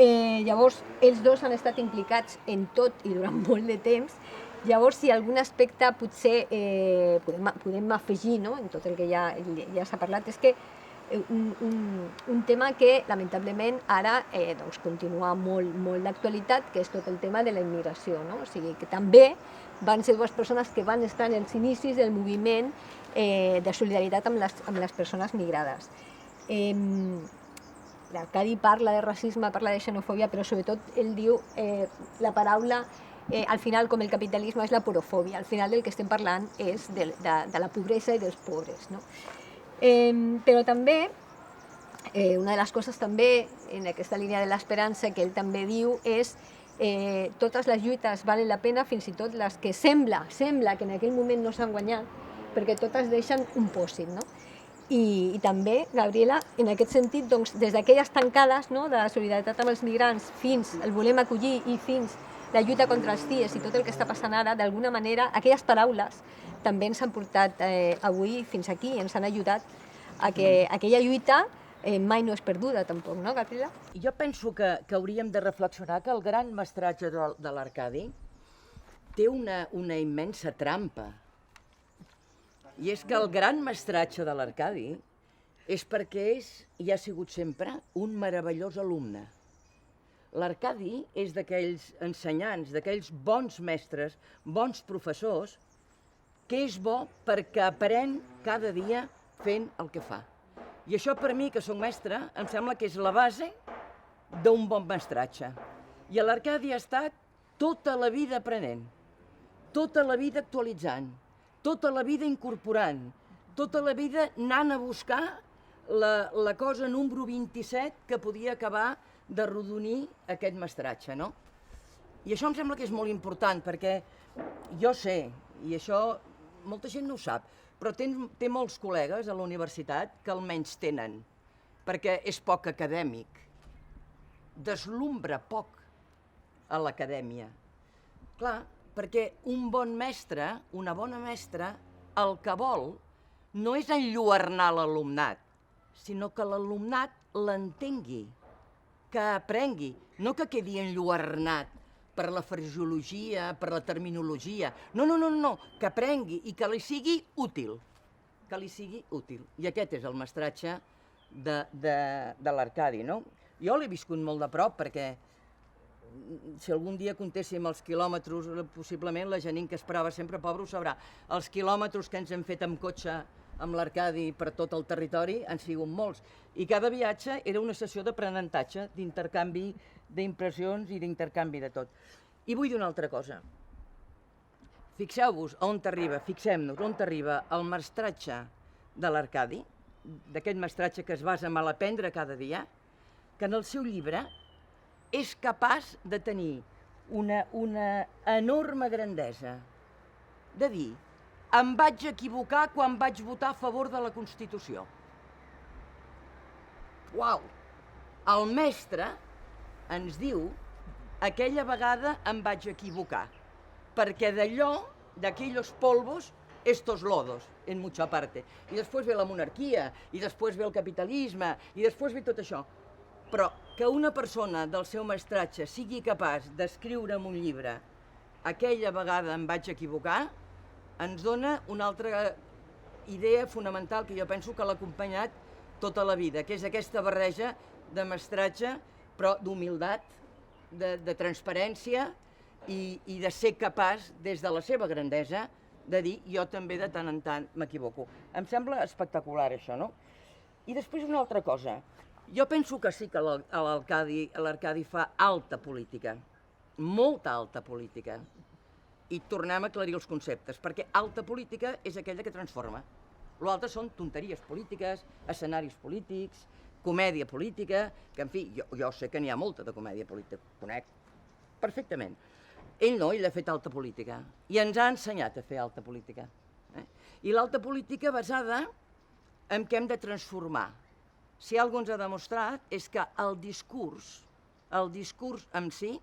Llavors, ells dos han estat implicats en tot i durant molt de temps. Llavors, si algun aspecte potser podem afegir, no?, en tot el que ja s'ha parlat, és que un tema que lamentablement ara continua molt d'actualitat, que és tot el tema de la immigració, no? O sigui, que també van ser dues persones que van estar en els inicis del moviment de solidaritat amb les persones migrades. L'Arcadi parla de racisme, parla de xenofòbia, però sobretot ell diu la paraula, al final, com el capitalisme, és la porofòbia. Al final del que estem parlant és de la pobresa i dels pobres, no? Però també, una de les coses també, en aquesta línia de l'esperança que ell també diu, és totes les lluites valen la pena, fins i tot les que sembla que en aquell moment no s'han guanyat, perquè totes deixen un pòsit, no? I també, Gabriela, en aquest sentit, doncs, des d'aquelles tancades, no?, de la solidaritat amb els migrants fins el volem acollir i fins la lluita contra els CIES i tot el que està passant ara, d'alguna manera, aquelles paraules també ens han portat avui fins aquí, ens han ajudat a que aquella lluita mai no és perduda, tampoc, no, Gabriela? Jo penso que hauríem de reflexionar que el gran mestratge de l'Arcadi té una immensa trampa. I és que el gran mestratge de l'Arcadi és perquè i ha sigut sempre un meravellós alumne. L'Arcadi és d'aquells ensenyants, d'aquells bons mestres, bons professors, que és bo perquè aprèn cada dia fent el que fa. I això per mi, que soc mestra, em sembla que és la base d'un bon mestratge. I l'Arcadi ha estat tota la vida aprenent, tota la vida actualitzant, tota la vida incorporant, tota la vida anant a buscar la cosa número 27 que podia acabar d'arrodonir aquest mestratge, no? I això em sembla que és molt important, perquè jo sé, i això molta gent no ho sap, però té molts col·legues a la universitat que almenys tenen, perquè és poc acadèmic, deslumbra poc a l'acadèmia. Clar, perquè un bon mestre, una bona mestra, el que vol no és enlluernar l'alumnat, sinó que l'alumnat l'entengui, que aprengui, no que quedi enlluernat per la fraseologia, per la terminologia. No, que aprengui i que li sigui útil. Que li sigui útil. I aquest és el mestratge de l'Arcadi, no? Jo l'he viscut molt de prop perquè si algun dia comptéssim els quilòmetres, possiblement la Janine, que esperava sempre, pobre, ho sabrà, els quilòmetres que ens hem fet amb cotxe amb l'Arcadi per tot el territori han sigut molts. I cada viatge era una sessió d'aprenentatge, d'intercanvi d'impressions i d'intercanvi de tot. I vull dir una altra cosa. Fixeu-vos on arriba, fixem-nos on arriba el mestratge de l'Arcadi, d'aquest mestratge que es basa en l'aprendre cada dia, que en el seu llibre és capaç de tenir una enorme grandesa de dir em vaig equivocar quan vaig votar a favor de la Constitució. Uau! El mestre ens diu aquella vegada em vaig equivocar, perquè d'allò, d'aquells polvos, estos lodos, en mucha parte. I després ve la monarquia, i després ve el capitalisme, i després ve tot això. Però que una persona del seu mestratge sigui capaç d'escriure en un llibre aquella vegada em vaig equivocar, ens dona una altra idea fonamental que jo penso que l'ha acompanyat tota la vida, que és aquesta barreja de mestratge, però d'humilitat, de transparència i de ser capaç, des de la seva grandesa, de dir jo també de tant en tant m'equivoco. Em sembla espectacular això, no? I després una altra cosa. Jo penso que sí que l'Arcadi fa alta política, molta alta política. I tornem a aclarir els conceptes, perquè alta política és aquella que transforma. L'altre són tonteries polítiques, escenaris polítics, comèdia política, que en fi, jo sé que n'hi ha molta de comèdia política, conec perfectament. Ell no, ell ha fet alta política, i ens ha ensenyat a fer alta política. I l'alta política basada en què hem de transformar. Si alguna cosa ens ha demostrat és que el discurs en si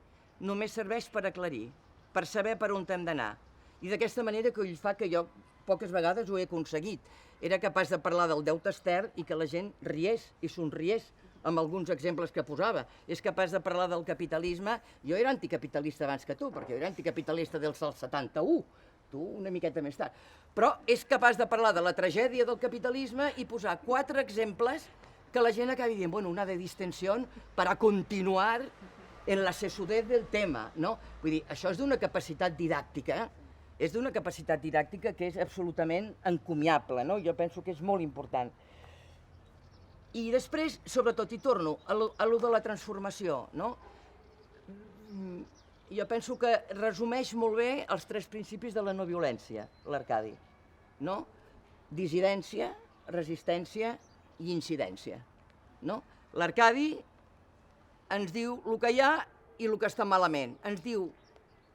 només serveix per aclarir, per saber per on hem d'anar. I d'aquesta manera que ell fa que jo poques vegades ho he aconseguit. Era capaç de parlar del deute extern i que la gent riés i somriés amb alguns exemples que posava. És capaç de parlar del capitalisme. Jo era anticapitalista abans que tu, perquè jo era anticapitalista dels 71, tu una miqueta més tard. Però és capaç de parlar de la tragèdia del capitalisme i posar 4 exemples que la gent acabi dient, bueno, una de distensión para continuar en la sesudez del tema, no? Vull dir, això és d'una capacitat didàctica, és d'una capacitat didàctica que és absolutament encomiable, no? Jo penso que és molt important. I després, sobretot, i torno a lo de la transformació, no? Jo penso que resumeix molt bé els 3 principis de la no violència, l'Arcadi, no? Dissidència, resistència i incidència, no? L'Arcadi ens diu el que hi ha i el que està malament. Ens diu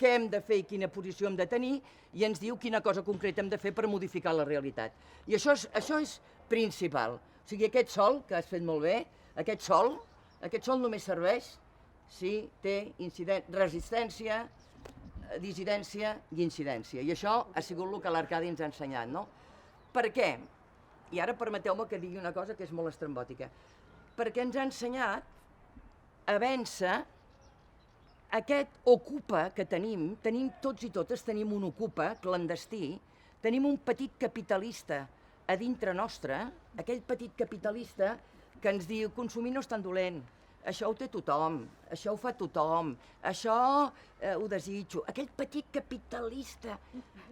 què hem de fer i quina posició hem de tenir i ens diu quina cosa concreta hem de fer per modificar la realitat. I això és principal. O sigui, aquest sol, que has fet molt bé, aquest sol només serveix si té resistència, dissidència i incidència. I això ha sigut el que l'Arcadi ens ha ensenyat, no? Per què? I ara permeteu-me que digui una cosa que és molt estrambòtica. Perquè ens ha ensenyat a vèncer aquest ocupa que tenim tots i totes, tenim un ocupa clandestí, tenim un petit capitalista a dintre nostre, aquell petit capitalista que ens diu consumir no és tan dolent, això ho té tothom, això ho fa tothom, això ho desitjo. Aquell petit capitalista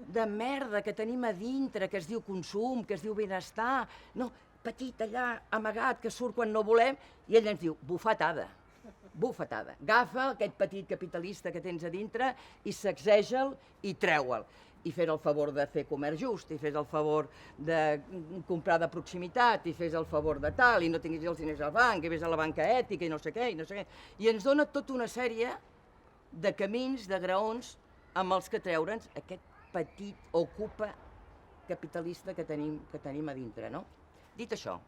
de merda que tenim a dintre, que es diu consum, que es diu benestar, no, petit allà, amagat, que surt quan no volem, i ell ens diu bufetada. Bufetada. Agafa aquest petit capitalista que tens a dintre i sacseja'l i treu-el. I fes el favor de fer comerç just, i fes el favor de comprar de proximitat, i fes el favor de tal, i no tinguis els diners al banc, i vés a la banca ètica, i no sé què, i no sé què. I ens dona tota una sèrie de camins, de graons, amb els que treure'ns aquest petit ocupa capitalista que tenim a dintre, no? Dit això,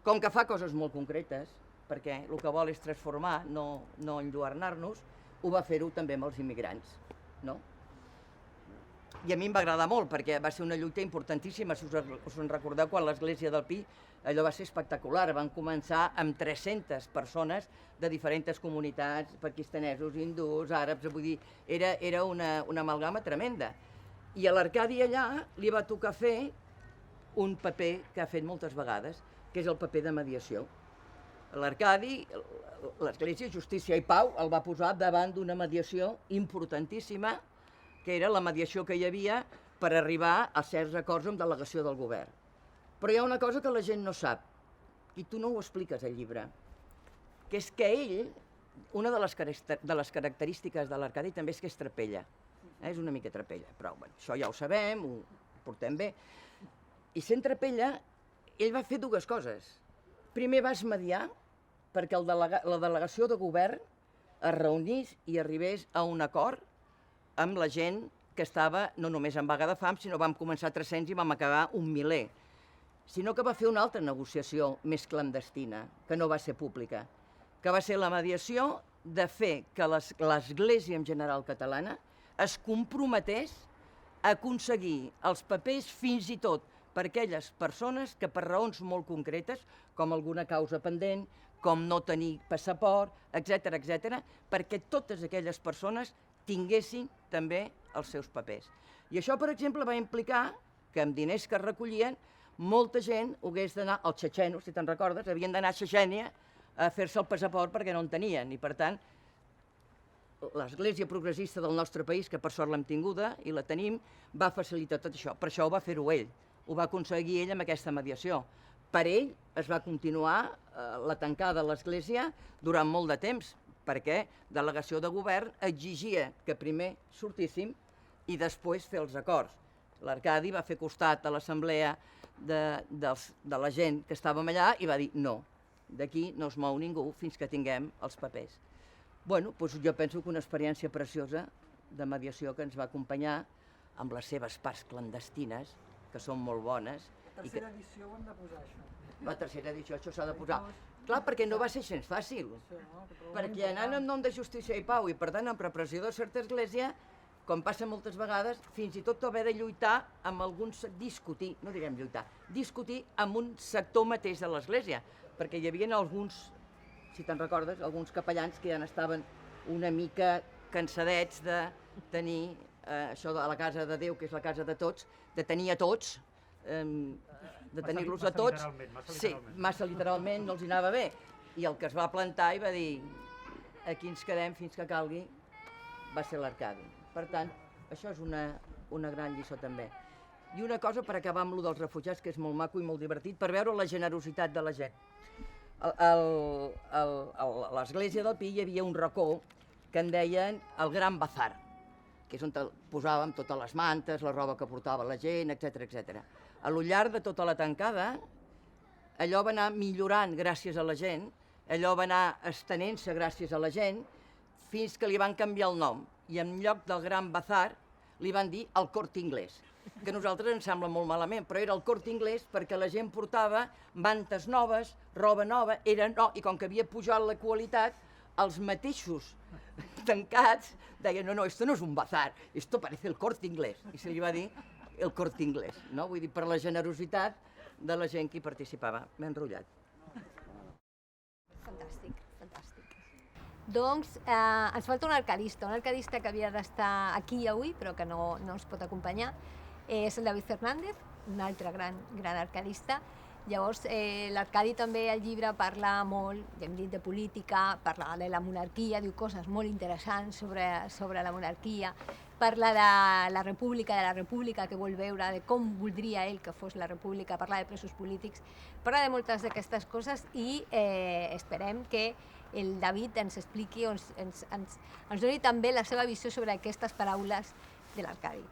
com que fa coses molt concretes, perquè el que vol és transformar, no enlluernar-nos, ho va fer-ho també amb els immigrants, no? I a mi em va agradar molt, perquè va ser una lluita importantíssima, si us en recordeu, quan l'església del Pi, allò va ser espectacular. Van començar amb 300 persones de diferents comunitats, pakistanesos, hindús, àrabs, vull dir, era una amalgama tremenda. I a l'Arcadi allà li va tocar fer un paper que ha fet moltes vegades, que és el paper de mediació. L'Arcadi, l'Església Justícia i Pau el va posar davant d'una mediació importantíssima, que era la mediació que hi havia per arribar a certs acords amb delegació del govern. Però hi ha una cosa que la gent no sap, i tu no ho expliques al llibre, que és que ell, una de les característiques de l'Arcadi també és que és trapella. És una mica trapella, però bueno, això ja ho sabem, ho portem bé. I sent trapella, ell va fer dues coses. Primer vas mediar perquè la delegació de govern es reunís i arribés a un acord amb la gent que estava no només en vaga de fam, sinó vam començar 300 i vam acabar un miler. Sinó que va fer una altra negociació més clandestina, que no va ser pública, que va ser la mediació de fer que l'Església en general catalana es comprometés a aconseguir els papers fins i tot per aquelles persones que per raons molt concretes, com alguna causa pendent, com no tenir passaport, etc., perquè totes aquelles persones tinguessin també els seus papers. I això, per exemple, va implicar que amb diners que es recollien, molta gent hagués d'anar, els txetxenos, si te'n recordes, havien d'anar a Txetxènia a fer-se el passaport perquè no en tenien. I, per tant, l'Església Progressista del nostre país, que per sort l'hem tinguda i la tenim, va facilitar tot això. Per això ho va fer-ho ell. Ho va aconseguir ell amb aquesta mediació. Per ell es va continuar la tancada de l'Església durant molt de temps, perquè delegació de govern exigia que primer sortíssim i després fer els acords. L'Arcadi va fer costat a l'assemblea de la gent que estàvem allà i va dir no, d'aquí no es mou ningú fins que tinguem els papers. Bueno, doncs jo penso que una experiència preciosa de mediació que ens va acompanyar amb les seves parts clandestines, que són molt bones. La tercera edició ho hem de posar, això. La tercera edició, això s'ha de posar. Clar, perquè no va ser gens fàcil. Perquè anant en nom de justícia i pau i, per tant, en repressió de certa església, com passa moltes vegades, fins i tot haver de lluitar amb alguns... discutir, no direm lluitar, discutir amb un sector mateix de l'església, perquè hi havia alguns, si te'n recordes, alguns capellans que ja estaven una mica cansadets de tenir això de la casa de Déu, que és la casa de tots, de tenir a tots, de tenir-los a tots, sí, massa literalment, no els anava bé. I el que es va plantar i va dir aquí ens quedem fins que calgui, va ser l'Arcadi. Per tant, això és una gran lliçó també. I una cosa per acabar amb lo dels refugiats, que és molt maco i molt divertit, per veure la generositat de la gent. A l'església del Pi hi havia un racó que en deien el Gran Bazar, que és on posàvem totes les mantes, la roba que portava la gent, etc. A lo llarg de tota la tancada, allò va anar millorant gràcies a la gent, allò va anar estenent-se gràcies a la gent, fins que li van canviar el nom. I en lloc del Gran Bazar li van dir el Corte Inglés, que a nosaltres ens sembla molt malament, però era el Corte Inglés perquè la gent portava mantes noves, roba nova, i com que havia pujat la qualitat, els mateixos tancats deien, no, esto no es un bazar, esto parece el Corte Inglés. I se li va dir el Corte Inglés, no? Vull dir, per la generositat de la gent que hi participava. M'he enrotllat. Fantàstic, fantàstic. Doncs ens falta un arcadista que havia d'estar aquí avui, però que no ens pot acompanyar. És el David Fernández, un altre gran arcadista. Llavors, l'Arcadi també al llibre parla molt, ja hem dit, de política, parla de la monarquia, diu coses molt interessants sobre la monarquia, parla de la república que vol veure, de com voldria ell que fos la república, parla de presos polítics, parla de moltes d'aquestes coses i esperem que el David ens expliqui, ens doni també la seva visió sobre aquestes paraules de l'Arcadi.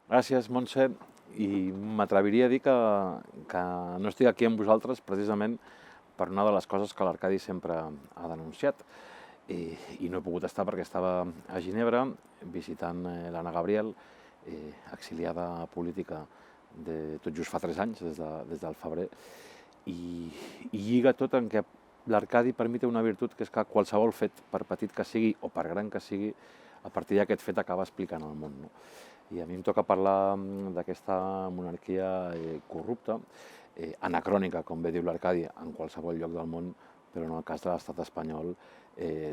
Gràcies, Montse. I m'atreviria a dir que no estic aquí amb vosaltres precisament per una de les coses que l'Arcadi sempre ha denunciat. I no he pogut estar perquè estava a Ginebra visitant l'Anna Gabriel, exiliada política tot just fa 3 anys, des del febrer, i lliga tot en què l'Arcadi per mi té una virtut, que és que qualsevol fet, per petit que sigui o per gran que sigui, a partir d'aquest fet acaba explicant el món. I a mi em toca parlar d'aquesta monarquia corrupta, anacrònica, com bé diu l'Arcadi, en qualsevol lloc del món, però en el cas de l'estat espanyol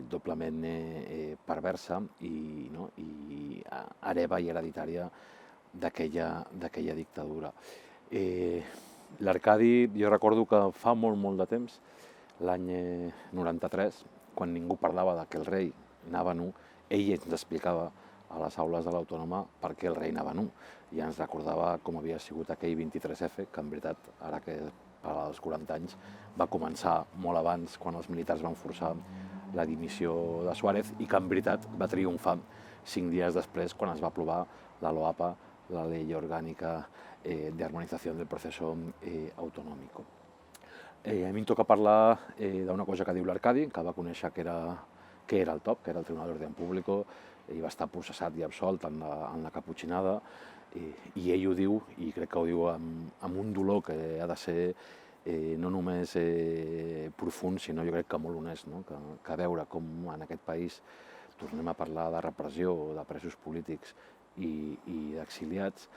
doblement perversa i hereva i hereditària d'aquella dictadura. L'Arcadi, jo recordo que fa molt de temps, l'any 93, quan ningú parlava de que el rei anava nu, ell ens explicava a les aules de l'Autònoma per què el rei anava nu, i ens recordava com havia sigut aquell 23F, que en veritat, ara que als 40 anys, va començar molt abans, quan els militars van forçar la dimissió de Suárez, i que en veritat va triomfar 5 dies després, quan es va aprovar la LOAPA, la Ley Orgánica de Armonización del Proceso Autonómico. A mi em toca parlar d'una cosa que diu l'Arcadi, que va conèixer que era el top, que era el Tribunal d'Orden Público, i va estar processat i absolt en la caputxinada, i ell ho diu, i crec que ho diu amb un dolor que ha de ser no només profund, sinó jo crec que molt honest, que veure com en aquest país tornem a parlar de repressió, de presos polítics i d'exiliats,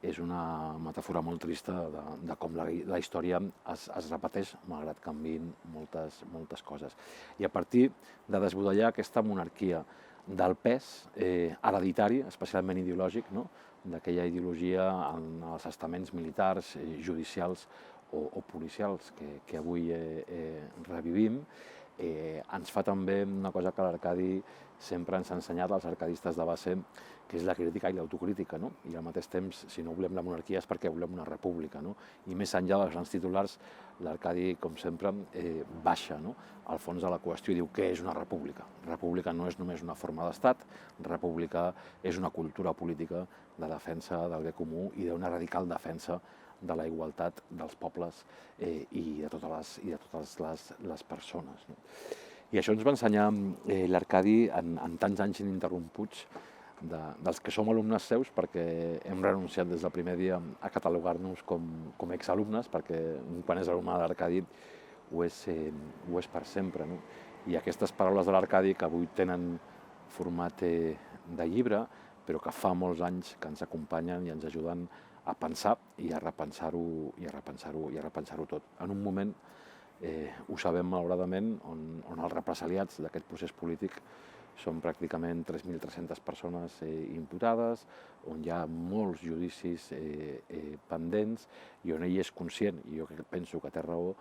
és una metàfora molt trista de com la història es repeteix, malgrat que canviïn moltes coses. I a partir de desbudellar aquesta monarquia del pes hereditari, especialment ideològic, d'aquella ideologia en els estaments militars, judicials o policials que avui revivim, ens fa també una cosa que l'Arcadi sempre ens ha ensenyat, als arcadistes de base, que és la crítica i l'autocrítica, i al mateix temps, si no volem la monarquia és perquè volem una república. I més enllà dels grans titulars, l'Arcadi, com sempre, baixa al fons de la qüestió i diu què és una república. República no és només una forma d'estat, república és una cultura política de defensa del bé comú i d'una radical defensa de la igualtat dels pobles i de totes les persones. I això ens va ensenyar l'Arcadi en tants anys ininterromputs dels que som alumnes seus, perquè hem renunciat des del primer dia a catalogar-nos com exalumnes, perquè quan és alumne de l'Arcadi ho és per sempre. I aquestes paraules de l'Arcadi, que avui tenen format de llibre, però que fa molts anys que ens acompanyen i ens ajuden a pensar i a repensar-ho tot. En un moment, ho sabem malauradament, on els represaliats d'aquest procés polític són pràcticament 3.300 persones imputades, on hi ha molts judicis pendents i on ell és conscient, i jo penso que té raó,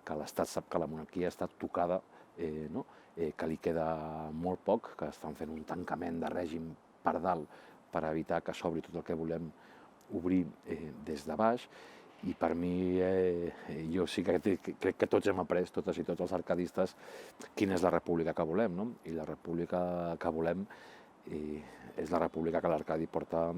que l'Estat sap que la monarquia està tocada, que li queda molt poc, que estan fent un tancament de règim per dalt per evitar que s'obri tot el que volem obrir des de baix. I per mi, jo sí que crec que tots hem après, totes i tots els arcadistes, quina és la república que volem, I la república que volem és la república que l'Arcadi porta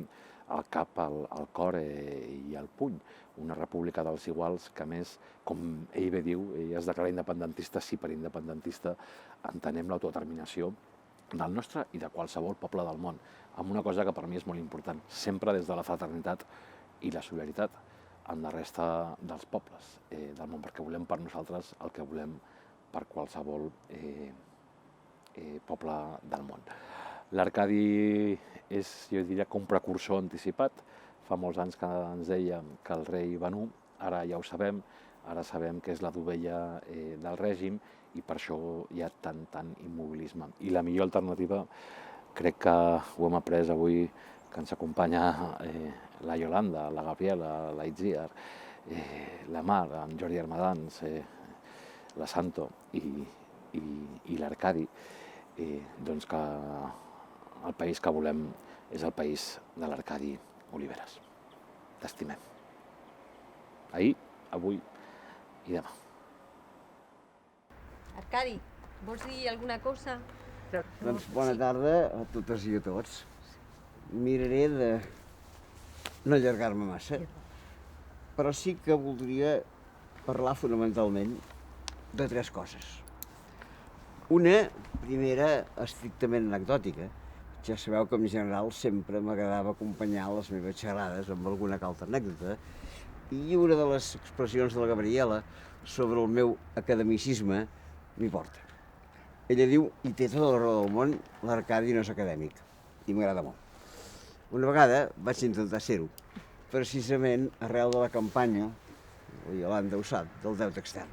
al cap, al cor i al puny. Una república dels iguals que, a més, com ell bé diu, ell es declara independentista, sí, per independentista entenem l'autodeterminació del nostre i de qualsevol poble del món, amb una cosa que per mi és molt important, sempre des de la fraternitat i la solidaritat en la resta dels pobles del món, perquè volem per nosaltres el que volem per qualsevol poble del món. L'Arcadi és, jo diria, que un precursor anticipat. Fa molts anys que ens deia que el rei va nu, ara ja ho sabem, ara sabem que és la dovella del règim i per això hi ha tant immobilisme. I la millor alternativa, crec que ho hem après avui, que ens acompanya la Yolanda, la Gabriela, la Itziar, la Mar, en Jordi Armadans, la Santo i l'Arcadi, doncs que el país que volem és el país de l'Arcadi Oliveres. T'estimem. Ahir, avui i demà. Arcadi, vols dir alguna cosa? Doncs bona tarda a totes i a tots. Miraré de no allargar-me massa, però sí que voldria parlar fonamentalment de 3 coses. Una, primera, estrictament anecdòtica. Ja sabeu que en general sempre m'agradava acompanyar les meves xerrades amb alguna altra anècdota, i una de les expressions de la Gabriela sobre el meu academicisme m'hi porta. Ella diu, i té tota la raó del món, l'Arcadi no és acadèmic, i m'agrada molt. Una vegada vaig intentar ser-ho, precisament arrel de la campanya, la Iolanda ho sap, del deute extern.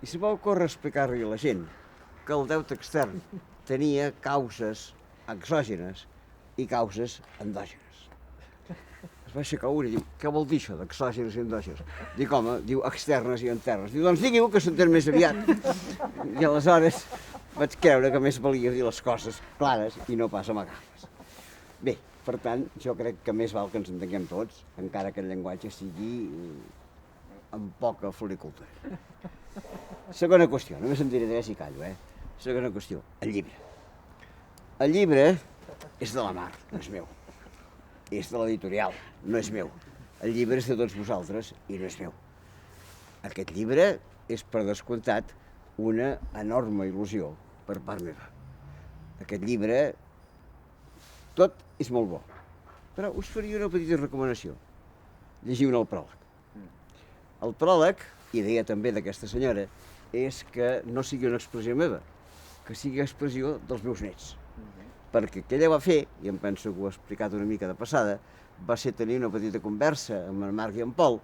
I se va ocórrer explicar-li a la gent que el deute extern tenia causes exògenes i causes endògenes. Es va aixecar un i diu, què vol dir això d'exògenes i endògenes? Dic, home, diu externes i internes. Diu, doncs digui-ho que s'entén més aviat. I aleshores vaig creure que més valia dir les coses clares i no pas amagar-les. Bé, per tant, jo crec que més val que ens entenguem tots, encara que el llenguatge sigui amb poca floricultura. Segona qüestió, només em diré tres i callo, Segona qüestió, el llibre. El llibre és de la Mar, no és meu. És de l'editorial, no és meu. El llibre és de tots vosaltres i no és meu. Aquest llibre és, per descomptat, una enorme il·lusió per part meva. Aquest llibre, tot és molt bo, però us faria una petita recomanació. Llegiu-ne el pròleg. El pròleg, i deia també d'aquesta senyora, és que no sigui una expressió meva, que sigui expressió dels meus nets. Perquè què ella va fer, i em penso que ho he explicat una mica de passada, va ser tenir una petita conversa amb en Marc i en Pol,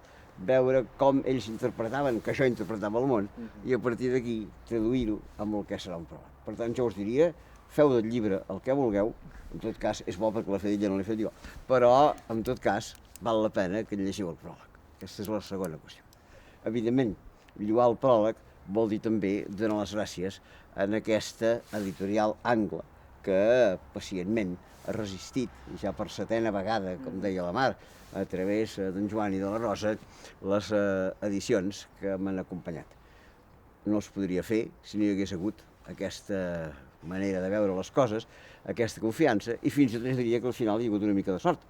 veure com ells interpretaven, que jo interpretava el món, i a partir d'aquí traduir-ho amb el que serà un pròleg. Per tant, jo us diria, feu del llibre el que vulgueu, en tot cas és bo perquè l'he fet ella, no l'he fet jo, però en tot cas val la pena que llegiu el pròleg. Aquesta és la segona qüestió. Evidentment, lloar el pròleg vol dir també donar les gràcies en aquesta editorial Angle, que pacientment ha resistit, ja per setena vegada, com deia la Mar, a través d'en Joan i de la Rosa, les edicions que m'han acompanyat. No els podria fer si no hi hagués hagut aquesta manera de veure les coses, aquesta confiança, i fins i tot diria que al final hi ha hagut una mica de sort,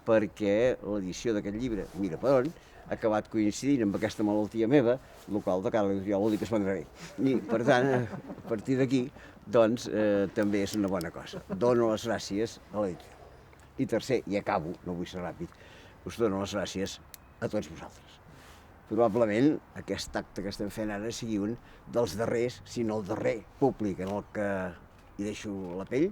perquè l'edició d'aquest llibre, Mira per on, ha acabat coincidint amb aquesta malaltia meva, el qual de cara a l'editorial vol dir que es vendrà bé. I, per tant, a partir d'aquí, doncs, també és una bona cosa. Dono les gràcies a l'editorial. I tercer, i acabo, no vull ser ràpid, us dono les gràcies a tots vosaltres. Probablement aquest acte que estem fent ara sigui un dels darrers, si no el darrer públic en el que hi deixo la pell.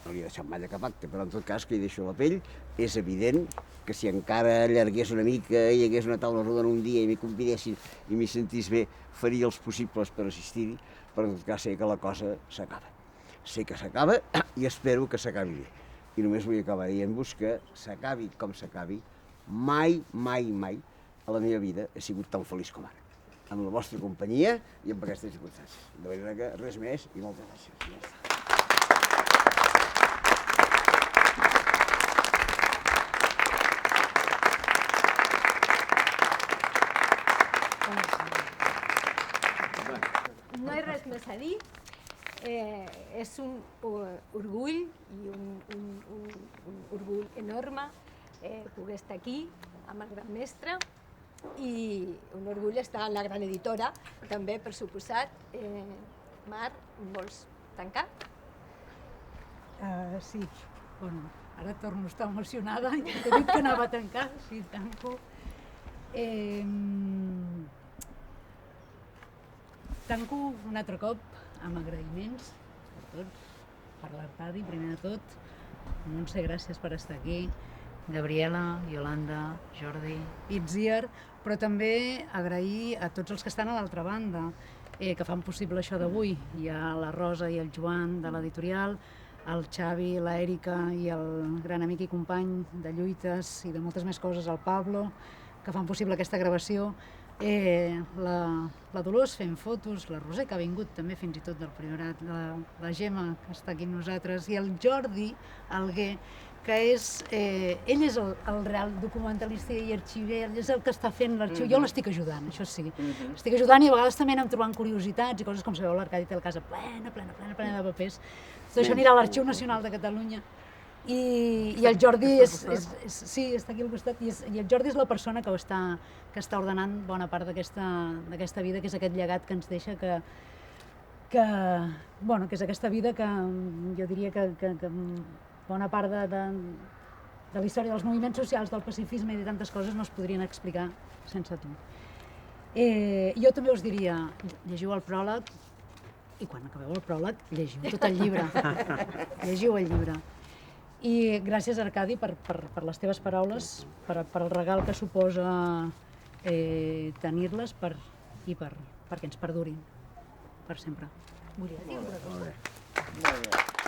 No li he deixat mai de cap acte, però en tot cas que hi deixo la pell. És evident que si encara allargués una mica, hi hagués una taula rodona un dia i m'hi convidessin i m'hi sentís bé, faria els possibles per assistir-hi, però en tot cas sé que la cosa s'acaba. Sé que s'acaba i espero que s'acabi bé. I només vull acabar dient-vos que s'acabi com s'acabi, mai, mai, mai a la meva vida he sigut tan feliç com ara. Amb la vostra companyia i amb aquestes circumstàncies. De manera que res més i moltes gràcies. Ja està. No hi ha res més a dir. És un orgull i un orgull enorme poder estar aquí amb el gran mestre i un orgull estar en la gran editora, també, per suposat. Mar, vols tancar? Sí, bueno, ara torno a estar emocionada, ja t'he dit que anava a tancar, sí, tanco. Tanco un altre cop amb agraïments a tots, per l'Arcadi, primer de tot. Montse, gràcies per estar aquí. Gabriela, Iolanda, Jordi, Itziar, però també agrair a tots els que estan a l'altra banda, que fan possible això d'avui. Hi ha la Rosa i el Joan de l'editorial, el Xavi, l'Èrica i el gran amic i company de lluites i de moltes més coses, el Pablo, que fan possible aquesta gravació. La Dolors fent fotos, la Roser, que ha vingut també fins i tot del Priorat, la Gemma, que està aquí amb nosaltres, i el Jordi Alguer, que ell és el real documentalista i arxiver, ell és el que està fent l'arxiu. Jo l'estic ajudant, això sí. Estic ajudant i a vegades també anem trobant curiositats i coses, com sabeu, l'Arcadi té la casa plena de papers. Tot això anirà a l'Arxiu Nacional de Catalunya. I el Jordi sí, està aquí al costat, i el Jordi és la persona que està ordenant bona part d'aquesta vida, que és aquest llegat que ens deixa, que és aquesta vida que jo diria que bona part de la història dels moviments socials, del pacifisme i de tantes coses no es podrien explicar sense tu. Jo també us diria, llegiu el pròleg, i quan acabeu el pròleg, llegiu tot el llibre. Llegiu el llibre. I gràcies, Arcadi, per les teves paraules, per el regal que suposa tenir-les i perquè ens perdurin per sempre. Volia dir una cosa. Molt bé.